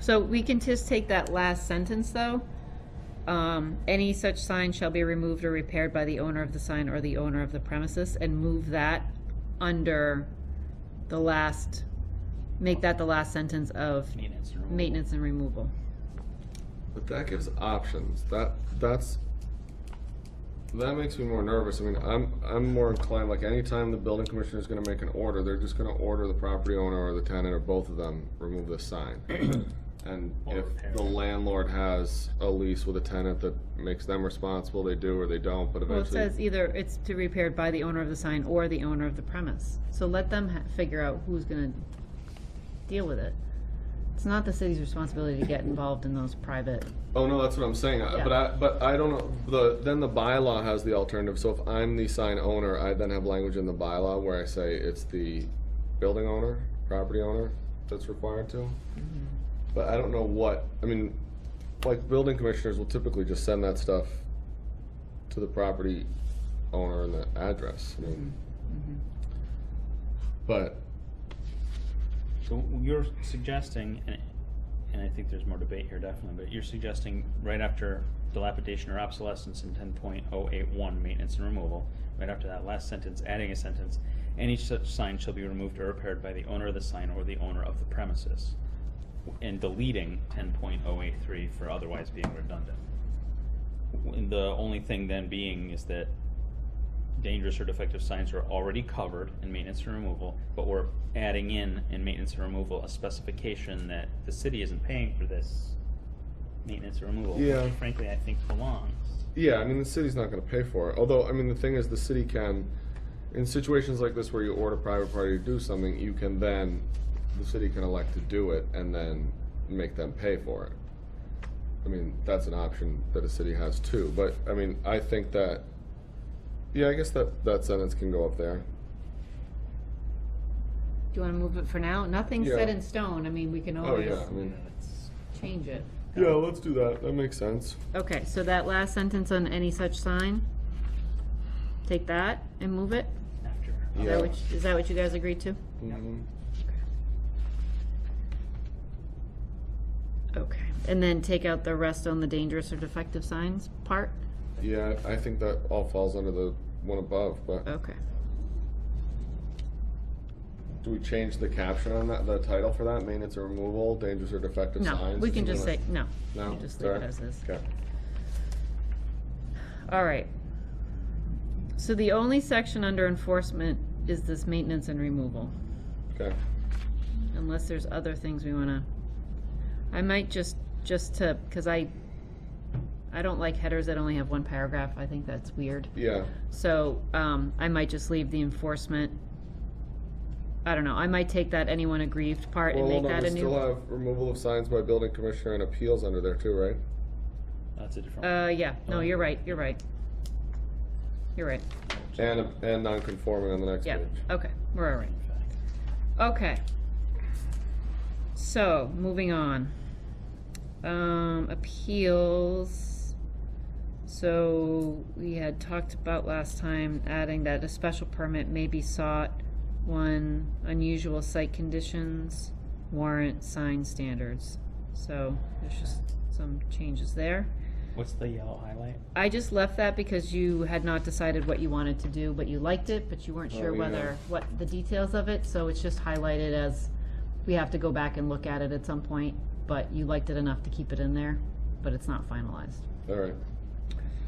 So we can just take that last sentence, though. Any such sign shall be removed or repaired by the owner of the sign or the owner of the premises, and move that under the last, make that the last sentence of maintenance and removal. But that gives options. That makes me more nervous. I mean, I'm more inclined, like, anytime the building commissioner is gonna make an order, they're just gonna order the property owner or the tenant or both of them remove this sign. And Or if repair the it. landlord has a lease with a tenant that makes them responsible, they do or they don't, but Well, it eventually. says either it's to be repaired by the owner of the sign or the owner of the premise. So let them figure out who's gonna deal with it. It's not the city's responsibility to get involved in those private. Oh, no, that's what I'm saying, Yeah. but I don't know, then the bylaw has the alternative, so if I'm the sign owner, I then have language in the bylaw where I say it's the building owner, property owner, that's required to. But I don't know what, I mean, like, building commissioners will typically just send that stuff to the property owner and the address, I mean. But, So you're suggesting, and I think there's more debate here definitely, but you're suggesting right after dilapidation or obsolescence in 10.081, maintenance and removal, right after that last sentence, adding a sentence, any such sign shall be removed or repaired by the owner of the sign or the owner of the premises, and deleting 10.083 for otherwise being redundant. And the only thing then being is that dangerous or defective signs are already covered in maintenance and removal, but we're adding in maintenance and removal a specification that the city isn't paying for this maintenance and removal, Yeah. which frankly I think belongs. yeah, I mean, the city's not gonna pay for it, although, I mean, the thing is, the city can, in situations like this where you order a private party to do something, you can then, the city can elect to do it and then make them pay for it. I mean, that's an option that a city has too, but, I mean, I think that, yeah, I guess that sentence can go up there. Do you wanna move it for now? Nothing's set Yeah. in stone. I mean, we can Oh, always yeah, I mean, change it. yeah, let's do that, that makes sense. Okay, so that last sentence on any such sign, take that and move it? After. Yeah. Is that what you guys agreed to? Mhm. Okay, and then take out the rest on the dangerous or defective signs part? Yeah, I think that all falls under the one above, but Okay. do we change the caption on that, the title for that, maintenance or removal, dangerous or defective No, signs? we can just say, no. No? We can just leave it Sorry. as is. Okay. All right. So the only section under enforcement is this maintenance and removal, Okay. unless there's other things we wanna, I might just to, cause I don't like headers that only have one paragraph, I think that's weird. Yeah, So, I might just leave the enforcement, I don't know, I might take that anyone aggrieved part and well, make hold on, that a we new. still have removal of signs by building commissioner and appeals under there too, right? That's a different. Yeah, no, you're right, you're right. You're right, And non-conforming on the next yeah, page. okay, we're all right. Okay. So, moving on. Appeals. So, we had talked about last time adding that a special permit may be sought when unusual site conditions warrant sign standards. So, there's just some changes there. What's the yellow highlight? I just left that because you had not decided what you wanted to do, but you liked it, but you weren't sure Oh, yeah. whether, what the details of it, so it's just highlighted as, we have to go back and look at it at some point, but you liked it enough to keep it in there, but it's not finalized. All right.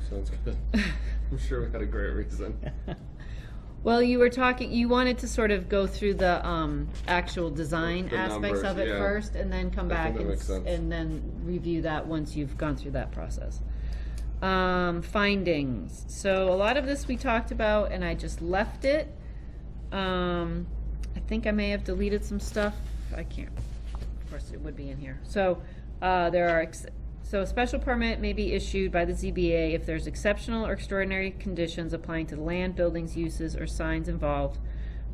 Sounds good. I'm sure we had a great reason. Well, you were talking, you wanted to sort of go through the, actual design The aspects of numbers, it yeah. first, and then come I back think that makes sense. and then review that once you've gone through that process. Findings. So a lot of this we talked about and I just left it. I think I may have deleted some stuff. I can't, of course it would be in here. So, so a special permit may be issued by the ZBA if there's exceptional or extraordinary conditions applying to the land, buildings, uses, or signs involved,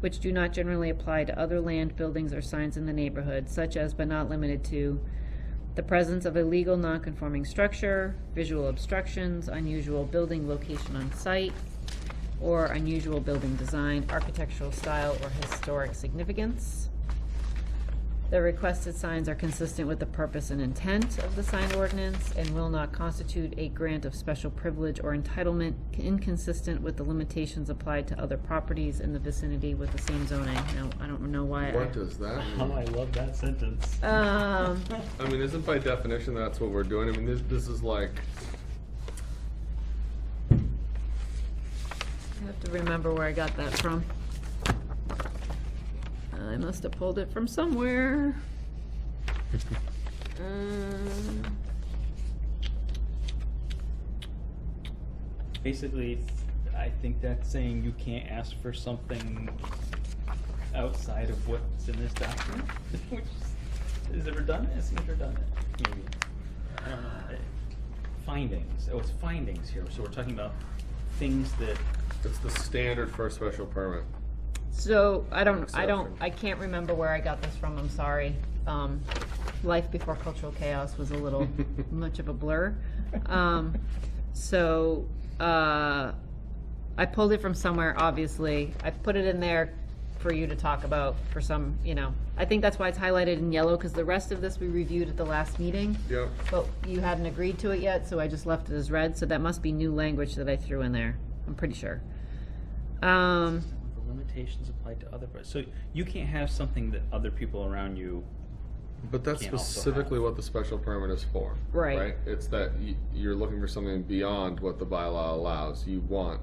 which do not generally apply to other land, buildings, or signs in the neighborhood, such as but not limited to the presence of a legal non-conforming structure, visual obstructions, unusual building location on site, or unusual building design, architectural style, or historic significance. The requested signs are consistent with the purpose and intent of the sign ordinance and will not constitute a grant of special privilege or entitlement inconsistent with the limitations applied to other properties in the vicinity with the same zoning. Now, I don't know why What does that Oh, mean? I love that sentence. I mean, isn't by definition that's what we're doing? I mean, this is like, I have to remember where I got that from. I must have pulled it from somewhere. Basically, I think that's saying you can't ask for something outside of what's in this document. Which is it redundant? It's not redundant, maybe. I don't know. Findings. Oh, it's findings here. So we're talking about things that. it's the standard for a special permit. So, I Exception. can't remember where I got this from, I'm sorry. Life before cultural chaos was a little much of a blur. I pulled it from somewhere, obviously. I put it in there for you to talk about for some, I think that's why it's highlighted in yellow, because the rest of this we reviewed at the last meeting. Yep. But you hadn't agreed to it yet, so I just left it as red, so that must be new language that I threw in there, I'm pretty sure. The limitations applied to other parts. So you can't have something that other people around you. But that's Can't also specifically have. what the special permit is for. Right. It's that you're looking for something beyond what the bylaw allows. You want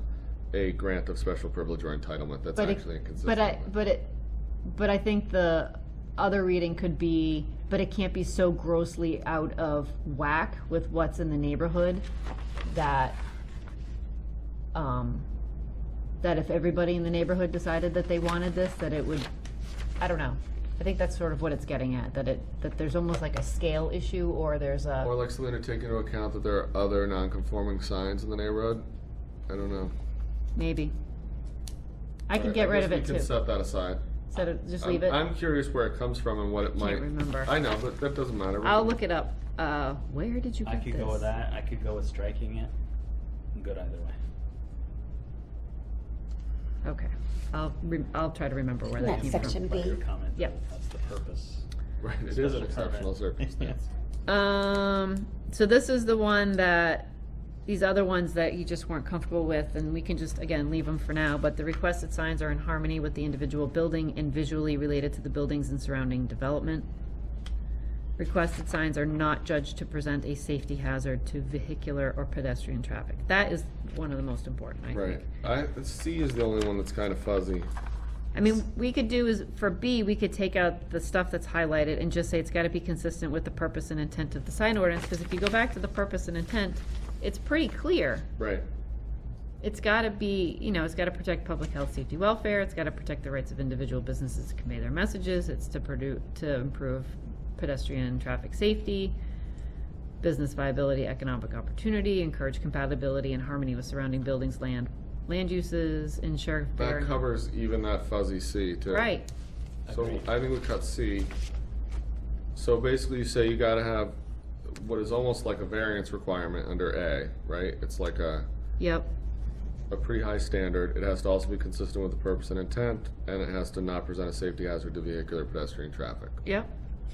a grant of special privilege or entitlement that's actually inconsistent. But I think the other reading could be, but it can't be so grossly out of whack with what's in the neighborhood that, that if everybody in the neighborhood decided that they wanted this, that it would, I don't know. I think that's sort of what it's getting at, that there's almost like a scale issue, or there's a. Or like something to take into account that there are other non-conforming signs in the neighborhood. I don't know. Maybe. I can Alright, get rid guess of we it can too. set that aside. Just leave it. I'm curious where it comes from and what it might. remember. I know, but that doesn't matter. I'll look it up. Where did you I get could this? go with that. I could go with striking it. I'm good either way. Okay, I'll try to remember where that That came section from. By your B. comment, Yep. that's the purpose. Right, it is Special an exceptional permit. circumstance. So this is the one that, these other ones that you just weren't comfortable with, and we can just, again, leave them for now, but the requested signs are in harmony with the individual building and visually related to the buildings and surrounding development. Requested signs are not judged to present a safety hazard to vehicular or pedestrian traffic. That is one of the most important, I think. Right. C is the only one that's kind of fuzzy. I mean, we could do is, for B, we could take out the stuff that's highlighted and just say it's gotta be consistent with the purpose and intent of the sign ordinance, because if you go back to the purpose and intent, it's pretty clear. Right. It's gotta be, it's gotta protect public health, safety, welfare, it's gotta protect the rights of individual businesses to convey their messages, it's to improve pedestrian and traffic safety, business viability, economic opportunity, encourage compatibility and harmony with surrounding buildings, land uses, ensure fair. That covers even that fuzzy C too. Right, So Agreed. I think we cut C. So basically you say you gotta have what is almost like a variance requirement under A, right? It's like a yep. pretty high standard. It has to also be consistent with the purpose and intent, and it has to not present a safety hazard to vehicular pedestrian traffic. Yep,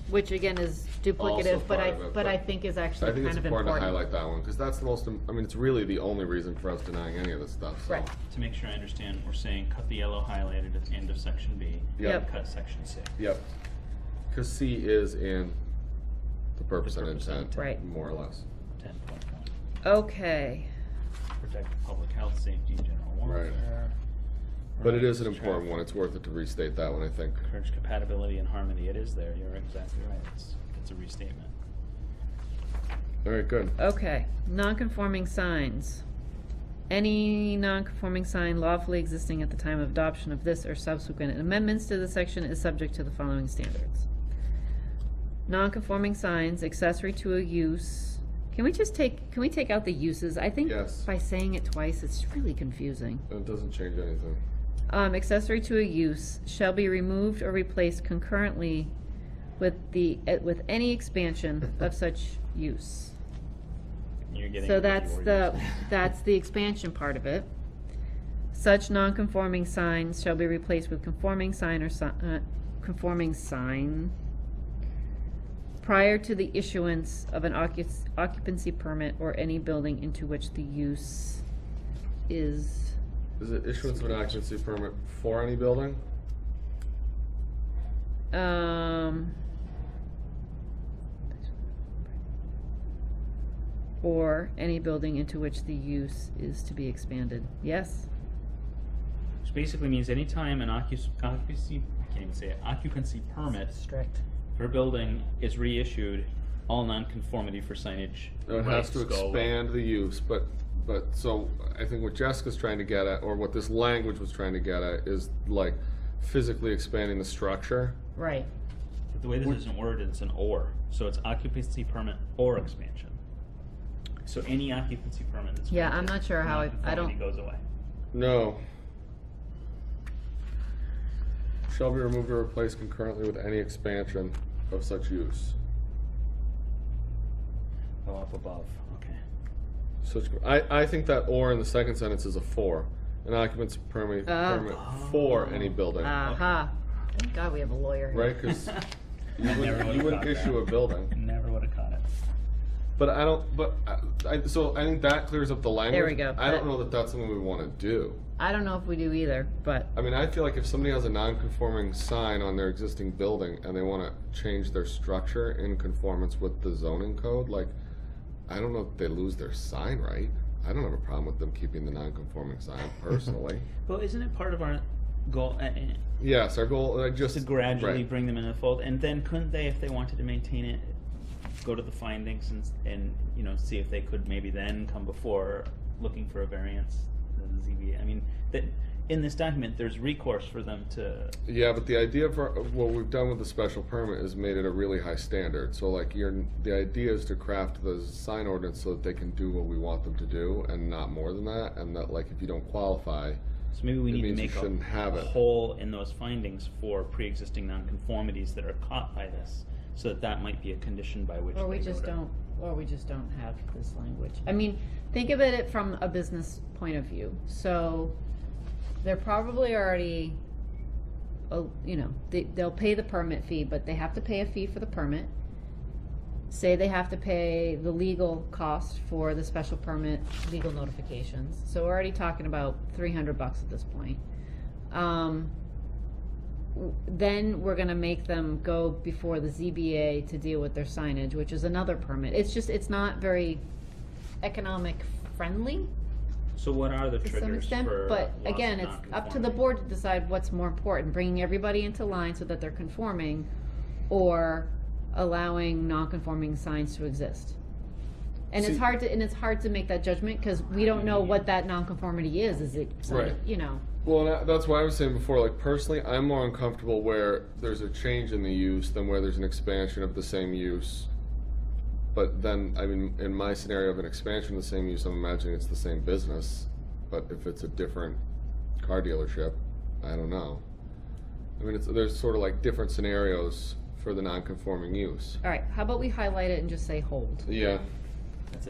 which again is duplicative, Also but part of it, but I think is actually I think kind it's of important important. to highlight that one, because that's the most, I mean, it's really the only reason for us denying any of this stuff, so. Right. To make sure I understand, we're saying cut the yellow highlighted at the end of section B. Yep. And cut section C. Yep. Because C is in the purpose and purpose and intent, intent. Right. more or less. 10.1. Okay, Protect public health, safety, general welfare. But it is an Right. important one. It's worth it to restate that one, I think. Encourage compatibility and harmony. It is there. You're exactly right. It's a restatement. All right, good. Okay, non-conforming signs. Any non-conforming sign lawfully existing at the time of adoption of this or subsequent amendments to the section is subject to the following standards. Non-conforming signs accessory to a use. Can we take out the uses? I think Yes. by saying it twice, it's really confusing. It doesn't change anything. Accessory to a use shall be removed or replaced concurrently with any expansion of such use. You're getting So what you that's were the, using. that's the expansion part of it. Such non-conforming signs shall be replaced with conforming sign or conforming sign prior to the issuance of an occupancy permit or any building into which the use is. Is it issuance of an occupancy permit for any building? Or any building into which the use is to be expanded. Yes? Which basically means anytime an occupancy, I can't even say it, occupancy permit Strict. for a building is reissued, all nonconformity for signage. It has to rights go away. expand the use, but so I think what Jessica's trying to get at, or what this language was trying to get at, is like physically expanding the structure. Right. But the way this isn't worded, it's an or. So it's occupancy permit or expansion. So any occupancy permit that's Yeah, granted, I'm not sure how I nonconformity don't. goes away. No. Shall be removed or replaced concurrently with any expansion of such use. Go up above, okay. Such, I think that or in the second sentence is a for. An occupancy permit for any building, Aha. Thank God we have a lawyer here. right? Because you Never would've wouldn't caught issue that. a building. Never would have caught it. But I don't, so I think that clears up the language. There we go. I don't know that that's something we want to do. I don't know if we do either, but I mean, I feel like if somebody has a non-conforming sign on their existing building and they want to change their structure in conformance with the zoning code, like, I don't know if they lose their sign right. I don't have a problem with them keeping the non-conforming sign personally. Well, isn't it part of our goal Yes, our goal, just. to gradually right. bring them in the fold? And then couldn't they, if they wanted to maintain it, go to the findings and you know, see if they could maybe then come before looking for a variance, the ZBA? I mean, that in this document, there's recourse for them to. Yeah, but the idea for what we've done with the special permit is made it a really high standard. So like the idea is to craft the sign ordinance so that they can do what we want them to do and not more than that. And that like if you don't qualify, So maybe we It need to means you make shouldn't have a it. hole in those findings for pre-existing nonconformities that are caught by this, so that might be a condition by which. or we they go just to- don't, or we just don't have this language. I mean, think of it from a business point of view. So they're probably already, you know, they'll pay the permit fee, but they have to pay a fee for the permit. Say they have to pay the legal cost for the special permit, legal notifications. So we're already talking about $300 at this point. Then we're gonna make them go before the ZBA to deal with their signage, which is another permit. It's just, it's not very economic friendly So what are the to some triggers extent, for? but loss again, of it's up to the nonconformity? board to decide what's more important, bringing everybody into line so that they're conforming, or allowing non-conforming signs to exist. And it's See- hard to make that judgment, because we don't know what that non-conformity is it, Right. you know? well, that's why I was saying before, like personally, I'm more uncomfortable where there's a change in the use than where there's an expansion of the same use. But then, I mean, in my scenario of an expansion of the same use, I'm imagining it's the same business. But if it's a different car dealership, I don't know. I mean, there's sort of like different scenarios for the non-conforming use. All right, how about we highlight it and just say hold? Yeah, That's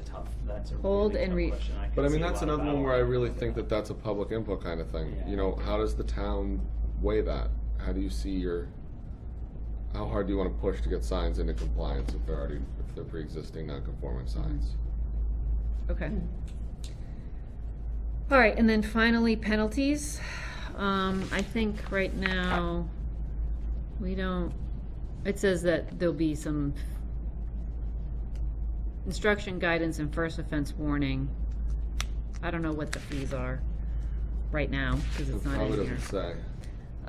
a Hold really and tough re- question. I but I can mean, see a that's lot of another one battle where I lines really over think that that's a public input kind of thing. Yeah. You know, how does the town weigh that? How do you see how hard do you want to push to get signs into compliance if they're pre-existing non-conforming signs? Okay. All right, and then finally, penalties. I think right now, it says that there'll be some instruction, guidance, and first offense warning. I don't know what the fees are right now, because It it's not probably in here. doesn't say.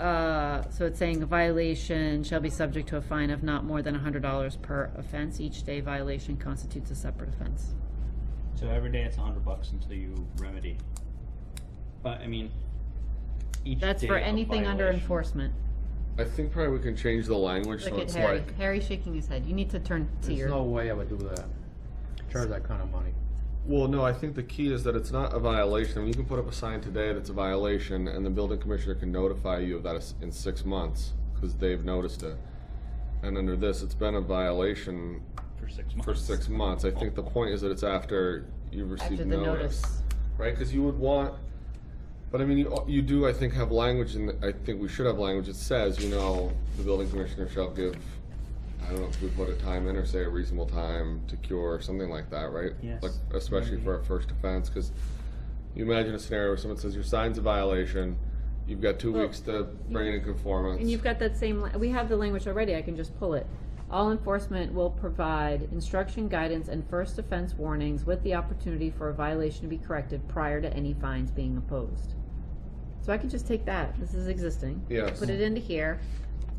So it's saying a violation shall be subject to a fine of not more than $100 per offense. Each day violation constitutes a separate offense. So every day it's $100 until you remedy. But I mean, each That's day for of anything under violation- enforcement. I think probably we can change the language so Look at it's Harry. like, Harry's shaking his head. You need to turn to There's your. no way I would do that. Charge that kind of money. well, no, I think the key is that it's not a violation. I mean, you can put up a sign today that's a violation, and the building commissioner can notify you of that in 6 months, because they've noticed it. And under this, it's been a violation for 6 months. for 6 months. I think the point is that it's after you've After received the notice. notice. Right, because you would want, but I mean, you do, I think, have language, and I think we should have language that says, you know, the building commissioner shall give, I don't know if we put a time in or say a reasonable time to cure, or something like that, right? Yes. Like, especially for a first offense, because you imagine a scenario where someone says your sign's a violation, you've got 2 Well, weeks to bring it in conformance. And you've got that same, we have the language already, I can just pull it. All enforcement will provide instruction, guidance, and first offense warnings with the opportunity for a violation to be corrected prior to any fines being imposed. So I can just take that, this is existing. Yes. Put it into here,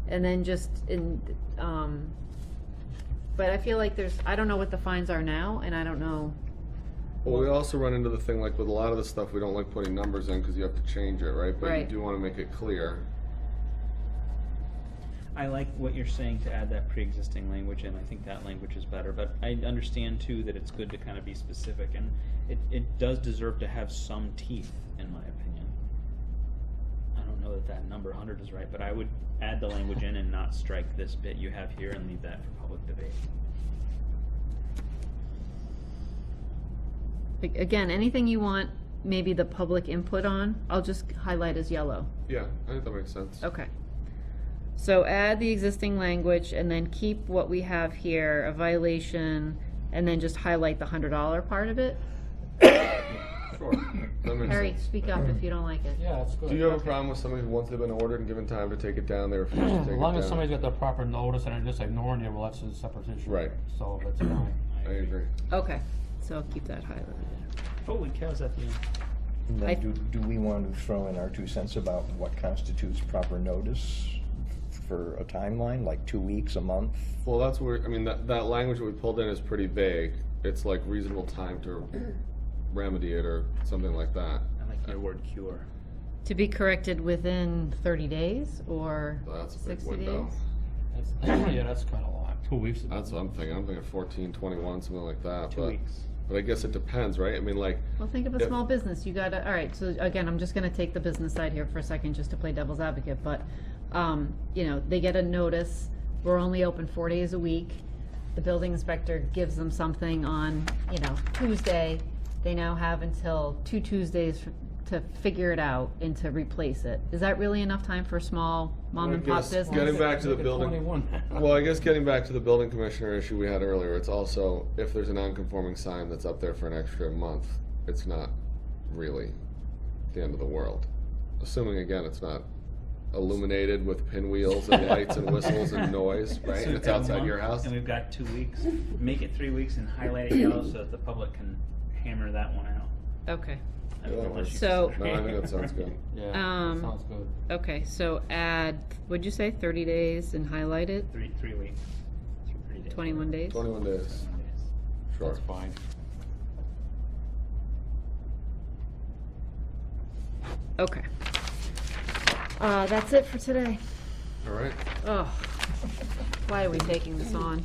and then just in, but I feel like there's, I don't know what the fines are now, and I don't know. Well, we also run into the thing, like with a lot of the stuff, we don't like putting numbers in because you have to change it, right? But you Right. do want to make it clear. I like what you're saying to add that pre-existing language in. I think that language is better, but I understand too that it's good to kind of be specific, and it does deserve to have some teeth, in my opinion. I don't know that that number 100 is right, but I would add the language in and not strike this bit you have here and leave that for public debate. Again, anything you want maybe the public input on, I'll just highlight as yellow. Yeah, I think that makes sense. Okay. So add the existing language and then keep what we have here, a violation, and then just highlight the $100 part of it. Sure. That makes Harry, sense. speak up if you don't like it. Yeah, that's good. Do you have a problem with somebody who, once they've been ordered and given time to take it down, they refuse to take it down? As long as somebody's got the proper notice and they're just ignoring you, well, that's a separate issue. Right. So that's fine. I agree. Okay, so I'll keep that highlighted. Holy cows, at the end. And I- then do we want to throw in our 2 cents about what constitutes proper notice for a timeline, like 2 weeks, a month? Well, that's where, I mean, that language that we pulled in is pretty vague. It's like reasonable time to remedy it or something like that. I like your word cure. To be corrected within 30 days or So that's a big 60 window. days? That's, yeah, that's kind of long. 2 weeks. That's what I'm thinking. I'm thinking 14, 21, something like that. 2 weeks. But I guess it depends, right? I mean, like, Well, think of a If- small business, you gotta, all right, so again, I'm just gonna take the business side here for a second, just to play devil's advocate, but, you know, they get a notice, we're only open 4 days a week, the building inspector gives them something on, you know, Tuesday, they now have until 2 Tuesdays to figure it out and to replace it. Is that really enough time for a small mom and pop guess business? getting back to the Make it building. 21. Well, I guess getting back to the building commissioner issue we had earlier, it's also, if there's a non-conforming sign that's up there for an extra month, it's not really the end of the world. Assuming, again, it's not illuminated with pinwheels and lights and whistles and noise, right? So And we've it's got a outside month, your house. And we've got 2 weeks. Make it 3 weeks and highlight it yellow so that the public can hammer that one out. Okay, Unless you So- disagree. No, I think that sounds good. Yeah, Um, that sounds good. okay, so add, what'd you say, 30 days and highlight it, 3 weeks. 3 days. 21 days? 21 days, 21 days. sure. That's fine. Okay. That's it for today. All right. Oh, why are we taking this on?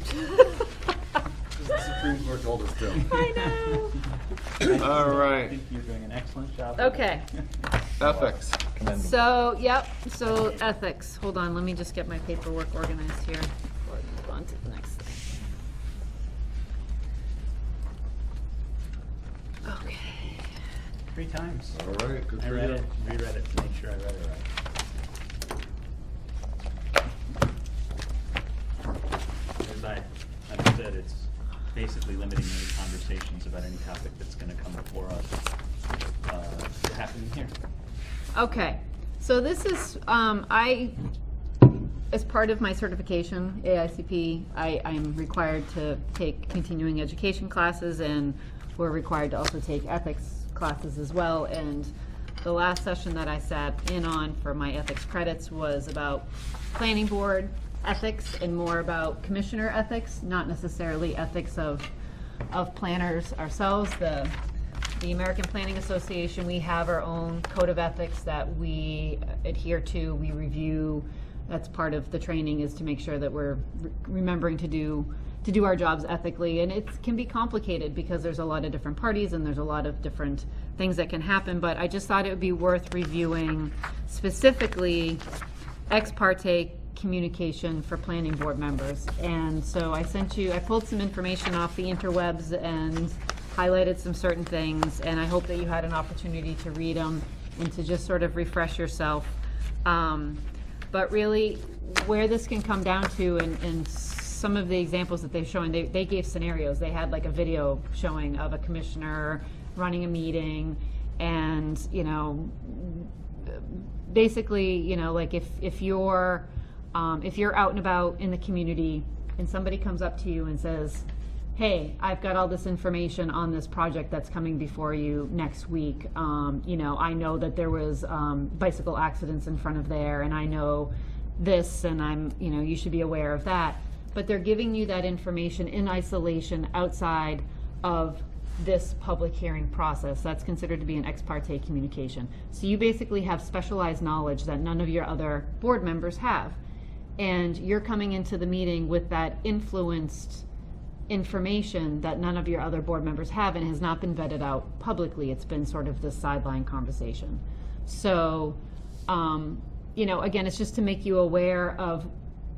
The Supreme Court told us to. I know. All I right, think you're doing an excellent job. Okay, ethics. Commendable. so, yep, so ethics. Hold on, let me just get my paperwork organized here before I move on to the next thing. Okay. 3 times. All right, good I for read you. it, reread it to make sure I read it right. As I've said, it's basically limiting any conversations about any topic that's gonna come before us, to happen here. Okay, so this is, as part of my certification, AICP, I'm required to take continuing education classes, and we're required to also take ethics classes as well, and the last session that I sat in on for my ethics credits was about planning board ethics and more about commissioner ethics, not necessarily ethics of planners ourselves. The American Planning Association, we have our own code of ethics that we adhere to, we review. That's part of the training, is to make sure that we're remembering to do our jobs ethically. And it can be complicated because there's a lot of different parties and there's a lot of different things that can happen, but I just thought it would be worth reviewing specifically ex parte communication for planning board members. And so I pulled some information off the interwebs and highlighted some certain things, and I hope that you had an opportunity to read them and to just sort of refresh yourself. But really, where this can come down to, and some of the examples that they're showing, they gave scenarios. They had like a video showing of a commissioner running a meeting, and, you know, basically, you know, like if you're out and about in the community and somebody comes up to you and says, hey, I've got all this information on this project that's coming before you next week. You know, I know that there was bicycle accidents in front of there, and I know this, and you know, you should be aware of that. But they're giving you that information in isolation outside of this public hearing process. That's considered to be an ex parte communication. So you basically have specialized knowledge that none of your other board members have. And you're coming into the meeting with that influenced information that none of your other board members have, and has not been vetted out publicly. It's been sort of this sideline conversation. So, you know, again, it's just to make you aware of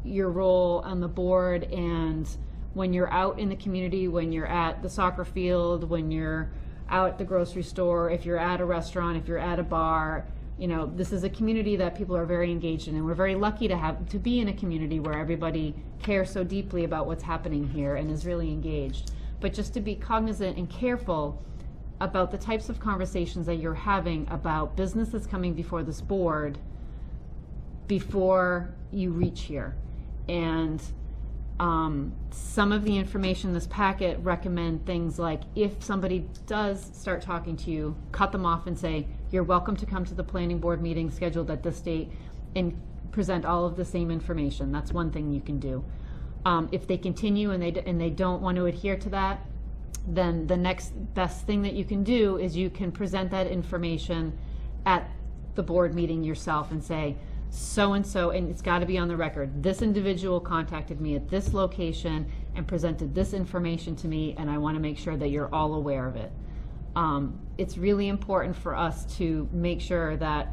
your role on the board, and when you're out in the community, when you're at the soccer field, when you're out at the grocery store, if you're at a restaurant, if you're at a bar, you know, this is a community that people are very engaged in, and we're very lucky to be in a community where everybody cares so deeply about what's happening here and is really engaged. But just to be cognizant and careful about the types of conversations that you're having about business that's coming before this board before you reach here. And some of the information in this packet recommend things like, if somebody does start talking to you, cut them off and say, you're welcome to come to the planning board meeting scheduled at this date and present all of the same information. That's one thing you can do. If they continue and they don't want to adhere to that, then the next best thing that you can do is you can present that information at the board meeting yourself and say, so-and-so, and it's got to be on the record, this individual contacted me at this location and presented this information to me, and I want to make sure that you're all aware of it. It's really important for us to make sure that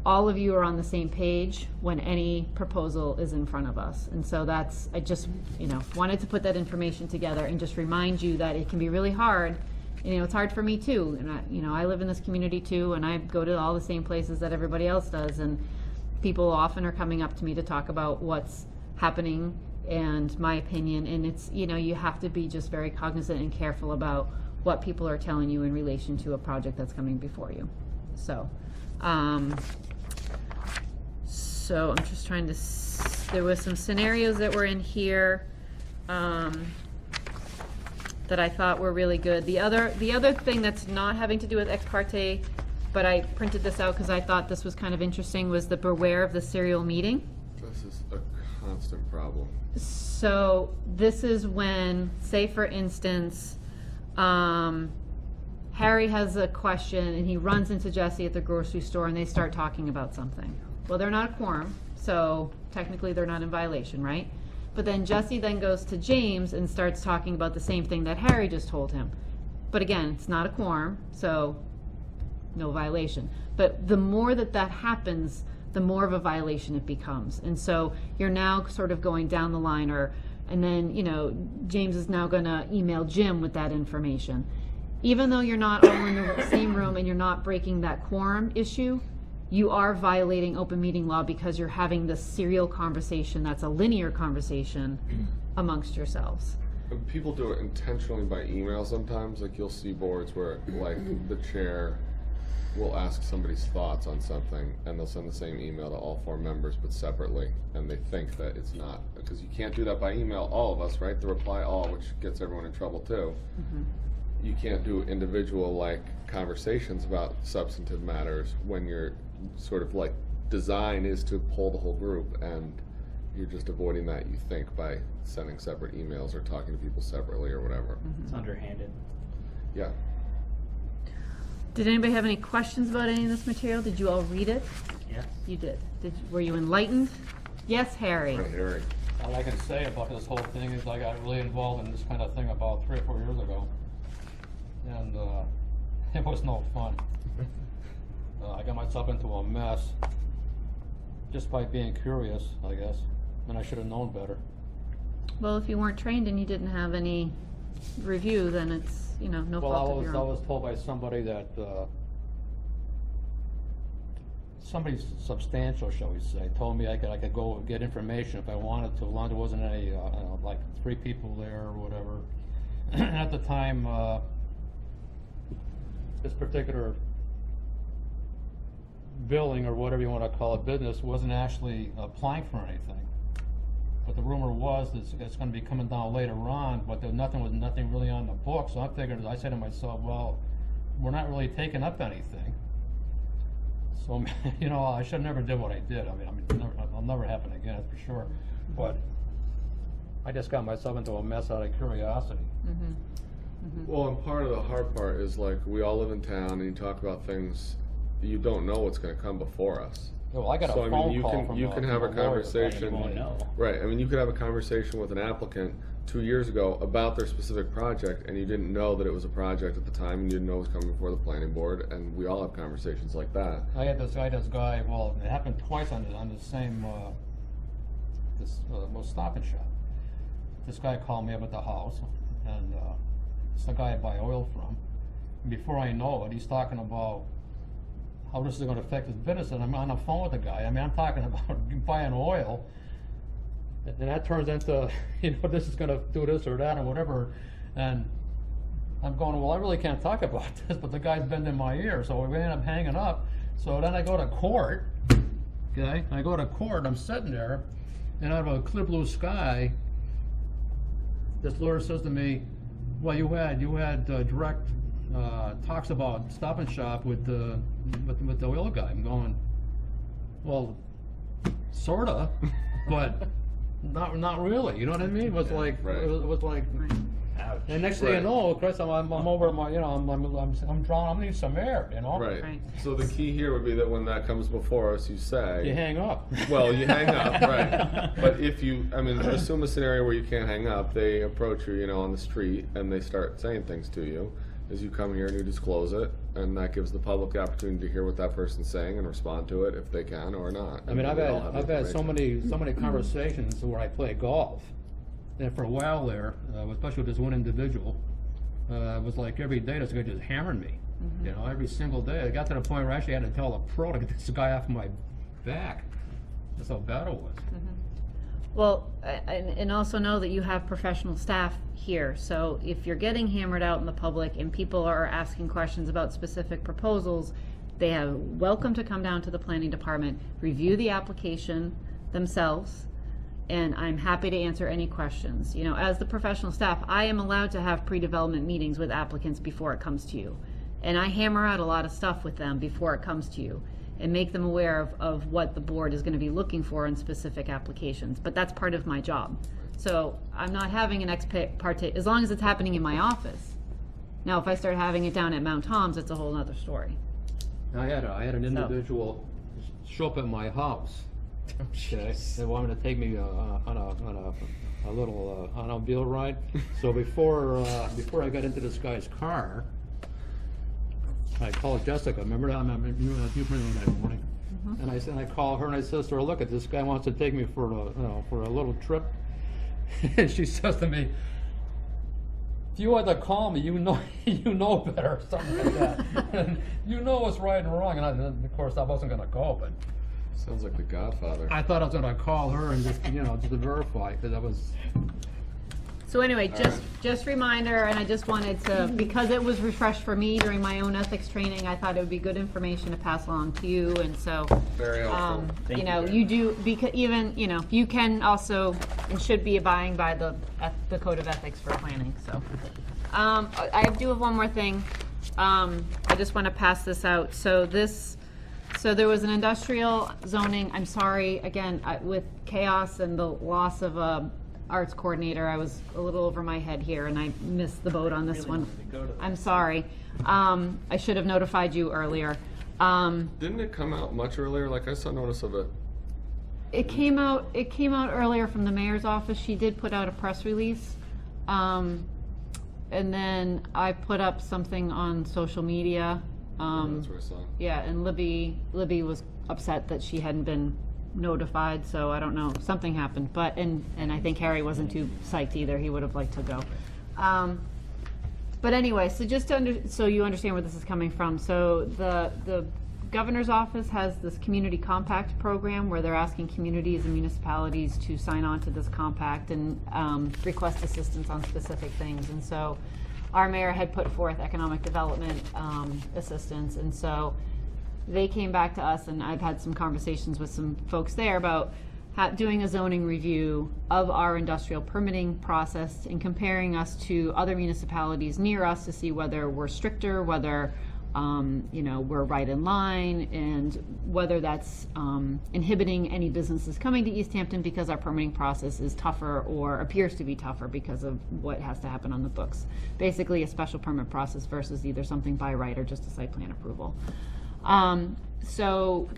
all of you are on the same page when any proposal is in front of us. And so I just, you know, wanted to put that information together and just remind you that it can be really hard. You know, it's hard for me too, and I live in this community too, and I go to all the same places that everybody else does, and people often are coming up to me to talk about what's happening and my opinion, and it's, you know, you have to be just very cognizant and careful about what people are telling you in relation to a project that's coming before you. So, so I'm just trying to, there was some scenarios that were in here that I thought were really good. The other thing that's not having to do with ex parte, but I printed this out because I thought this was kind of interesting, was the beware of the serial meeting. This is a constant problem. So this is when, say for instance, Harry has a question and he runs into Jesse at the grocery store and they start talking about something. Well, they're not a quorum, so technically they're not in violation, right? But then Jesse then goes to James and starts talking about the same thing that Harry just told him. But again, it's not a quorum, so no violation. But the more that happens, the more of a violation it becomes. And so you're now sort of going down the line, and then, you know, James is now going to email Jim with that information. Even though you're not all in the same room and you're not breaking that quorum issue, you are violating open meeting law because you're having this serial conversation that's a linear conversation amongst yourselves. And people do it intentionally by email sometimes. Like, you'll see boards where, like, the chair will ask somebody's thoughts on something, and they'll send the same email to all 4 members, but separately, and they think that it's not, because you can't do that by email, all of us, right? The reply all, which gets everyone in trouble too. you can't do individual like conversations about substantive matters when you're sort of like design is to pull the whole group, and you're just avoiding that, you think, by sending separate emails or talking to people separately or whatever. It's underhanded. Yeah. Did anybody have any questions about any of this material? Did you all read it? Yes. You did. Were you enlightened? Yes, Harry. Right, Harry. All I can say about this whole thing is I got really involved in this kind of thing about 3 or 4 years ago. And it was no fun. I got myself into a mess just by being curious, I guess. And I should have known better. Well, if you weren't trained and you didn't have any review, then it's, no fault of your I own. was told by somebody that, somebody substantial, shall we say, told me I could go get information if I wanted to, as long as there wasn't any, like 3 people there or whatever. At the time, this particular building, or whatever you want to call it, business, wasn't actually applying for anything. But the rumor was that it's going to be coming down later on, but there was nothing really on the book. So I said to myself, well, we're not really taking up anything. So, I should have never did what I did. I mean, it'll never happen again, that's for sure. But I just got myself into a mess out of curiosity. Well, and part of the hard part is like we all live in town and you talk about things, you don't know what's going to come before us. Well, I got a So I phone mean, you call can from you can have a from lawyer. conversation. You won't know. Right. I mean, you could have a conversation with an applicant 2 years ago about their specific project, and you didn't know that it was a project at the time, and you didn't know it was coming before the planning board. And we all have conversations like that. I had this guy. Well, it happened twice on the same Stop and Shop. This guy called me up at the house, and it's the guy I buy oil from. And before I know it, he's talking about how this is going to affect his business, and I'm on the phone with the guy. I mean, I'm talking about buying oil, and that turns into, this is going to do this or that or whatever, and I'm going, well, I really can't talk about this, but the guy's bending my ear, so we end up hanging up. So then I go to court, okay? I go to court, I'm sitting there, and out of a clear blue sky, this lawyer says to me, well, you had direct talks about Stop and Shop with the oil guy. I'm going, well, sorta, but not really. You know what I mean? It was like, right. it was like. Ouch. And next thing you Right. know, Chris, I'm over my, I'm drawn. I'm need some air, Right. Right. So the key here would be that when that comes before us, you say. You hang up. Well, you hang up, right. But if assume a scenario where you can't hang up, they approach you, on the street, and they start saying things to you. As you come here and you disclose it, and that gives the public the opportunity to hear what that person's saying and respond to it if they can or not. I mean, And I've we all have had so information. many conversations where I play golf, and for a while there, especially with this one individual, it was like every day this guy just hammered me. Every single day. I got to the point where I actually had to tell a pro to get this guy off my back. That's how bad it was. Well, and also know that you have professional staff here, so if you're getting hammered out in the public and people are asking questions about specific proposals, they are welcome to come down to the planning department, review the application themselves, and I'm happy to answer any questions. As the professional staff, I am allowed to have pre-development meetings with applicants before it comes to you. And I hammer out a lot of stuff with them before it comes to you and make them aware of what the board is going to be looking for in specific applications. But that's part of my job. So I'm not having an ex parte, as long as it's happening in my office. Now, if I start having it down at Mount Tom's, it's a whole other story. I had an individual show up at my house. Okay, they wanted to take me on a little automobile ride. So before I got into this guy's car, I called Jessica. Remember that? You remember that morning? And I called her and I says to her, "Look, this guy wants to take me for a little trip." And she says to me, "If you had to call me, you know better," or something like that. And you know what's right and wrong. And of course, I wasn't going to call, but Sounds like The Godfather. I thought I was going to call her and just to verify, because I was. So anyway, just reminder, and I just wanted to, because it was refreshed for me during my own ethics training, I thought it would be good information to pass along to you, and so, Very helpful. Thank you. you do, because even, you can also, and should be abiding by the code of ethics for planning, so. I do have one more thing. I just want to pass this out. So there was an industrial zoning, I'm sorry, again, with chaos and the loss of a arts coordinator, I was a little over my head here and I missed the boat on this one. I'm sorry. I should have notified you earlier. Didn't it come out much earlier? Like I saw notice of it. It came out earlier from the mayor's office. She did put out a press release. And then I put up something on social media. That's what I saw. Yeah, and Libby was upset that she hadn't been notified, so I don't know, something happened. But, and I think Harry wasn't too psyched either. He would have liked to go. But anyway, so just to so you understand where this is coming from. So the governor's office has this community compact program where they're asking communities and municipalities to sign on to this compact and request assistance on specific things. And so our mayor had put forth economic development assistance, and so they came back to us, and I've had some conversations with some folks there about doing a zoning review of our industrial permitting process and comparing us to other municipalities near us to see whether we're stricter, whether we're right in line, and whether that's inhibiting any businesses coming to East Hampton because our permitting process is tougher or appears to be tougher because of what has to happen on the books. Basically a special permit process versus either something by right or just a site plan approval. So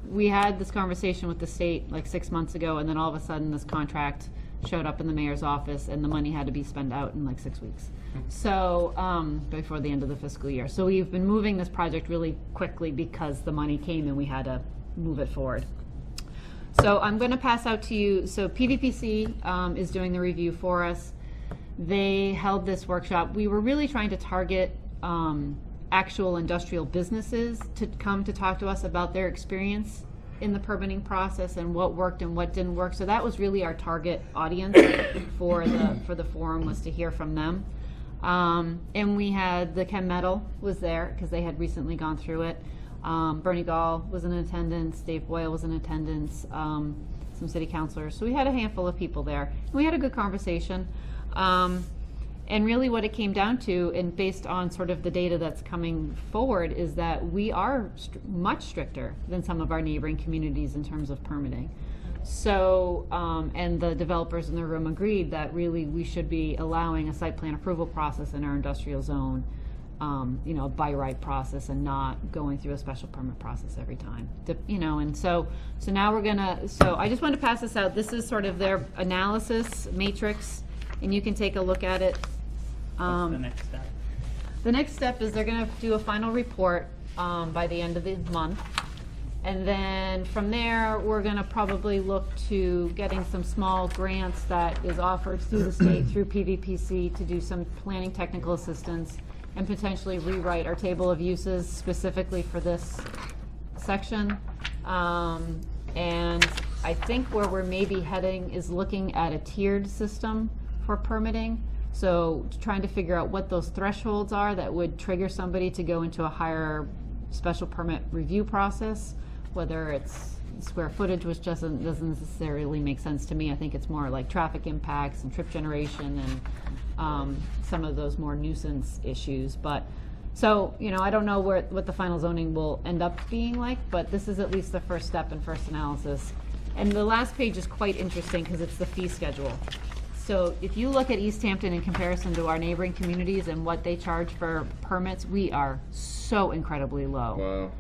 we had this conversation with the state like 6 months ago, and then all of a sudden this contract showed up in the mayor's office and the money had to be spent out in like 6 weeks. So before the end of the fiscal year. So we've been moving this project really quickly because the money came and we had to move it forward. So I'm going to pass out to you. So PVPC is doing the review for us. They held this workshop. We were really trying to target actual industrial businesses to come to talk to us about their experience in the permitting process and what worked and what didn't work. So that was really our target audience for the forum, was to hear from them. And we had the Chem Metal was there because they had recently gone through it. Bernie Gall was in attendance, Dave Boyle was in attendance, some city councilors. So we had a handful of people there. And we had a good conversation. And really what it came down to, and based on sort of the data that's coming forward, is that we are much stricter than some of our neighboring communities in terms of permitting. So, and the developers in the room agreed that really we should be allowing a site plan approval process in our industrial zone, a by right process, and not going through a special permit process every time. And so now so I just wanted to pass this out. This is sort of their analysis matrix, and you can take a look at it. What's the next step? The next step is they're going to do a final report by the end of the month. And then from there, we're going to probably look to getting some small grants that is offered through the state, through PVPC, to do some planning technical assistance and potentially rewrite our table of uses specifically for this section. And I think where we're maybe heading is looking at a tiered system for permitting. So trying to figure out what those thresholds are that would trigger somebody to go into a higher special permit review process, whether it's square footage, which doesn't necessarily make sense to me. I think it's more like traffic impacts and trip generation and some of those more nuisance issues. But so, I don't know what the final zoning will end up being like, but this is at least the first step and first analysis. And the last page is quite interesting because it's the fee schedule. So if you look at East Hampton in comparison to our neighboring communities and what they charge for permits, we are so incredibly low.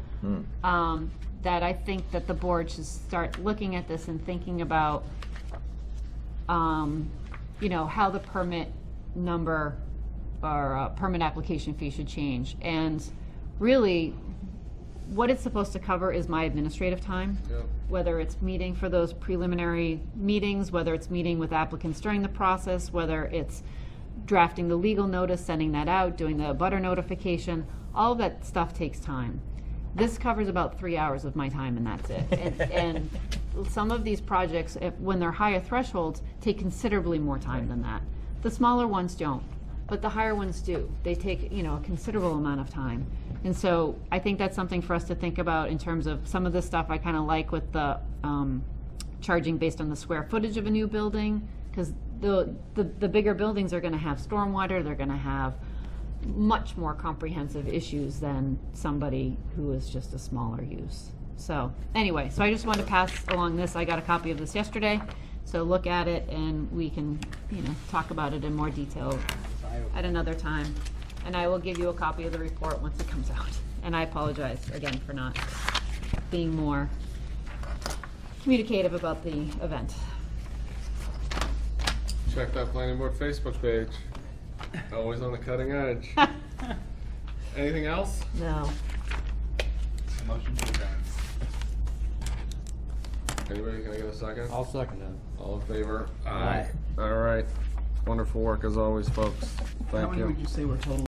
Wow. That I think that the board should start looking at this and thinking about, how the permit number or permit application fee should change. And really, what it's supposed to cover is my administrative time. Yep. Whether it's meeting for those preliminary meetings, whether it's meeting with applicants during the process, whether it's drafting the legal notice, sending that out, doing the abutter notification, all of that stuff takes time. This covers about 3 hours of my time, and that's it. And some of these projects, when they're higher thresholds, take considerably more time than that. The smaller ones don't, but the higher ones do. They take, a considerable amount of time. And so I think that's something for us to think about in terms of some of this stuff I kind of like with the charging based on the square footage of a new building Because the bigger buildings are gonna have stormwater, they're gonna have much more comprehensive issues than somebody who is just a smaller use. So, anyway, so I just wanted to pass along this, I got a copy of this yesterday, so look at it and we can, talk about it in more detail at another time. And I will give you a copy of the report once it comes out. And I apologize again for not being more communicative about the event. Check that planning board Facebook page. Always on the cutting edge. Anything else? No. Motion to adjourn. Anybody, can I get a second? I'll second it. All in favor? Aye. All right. Wonderful work as always, folks. Thank you. How many would you say were total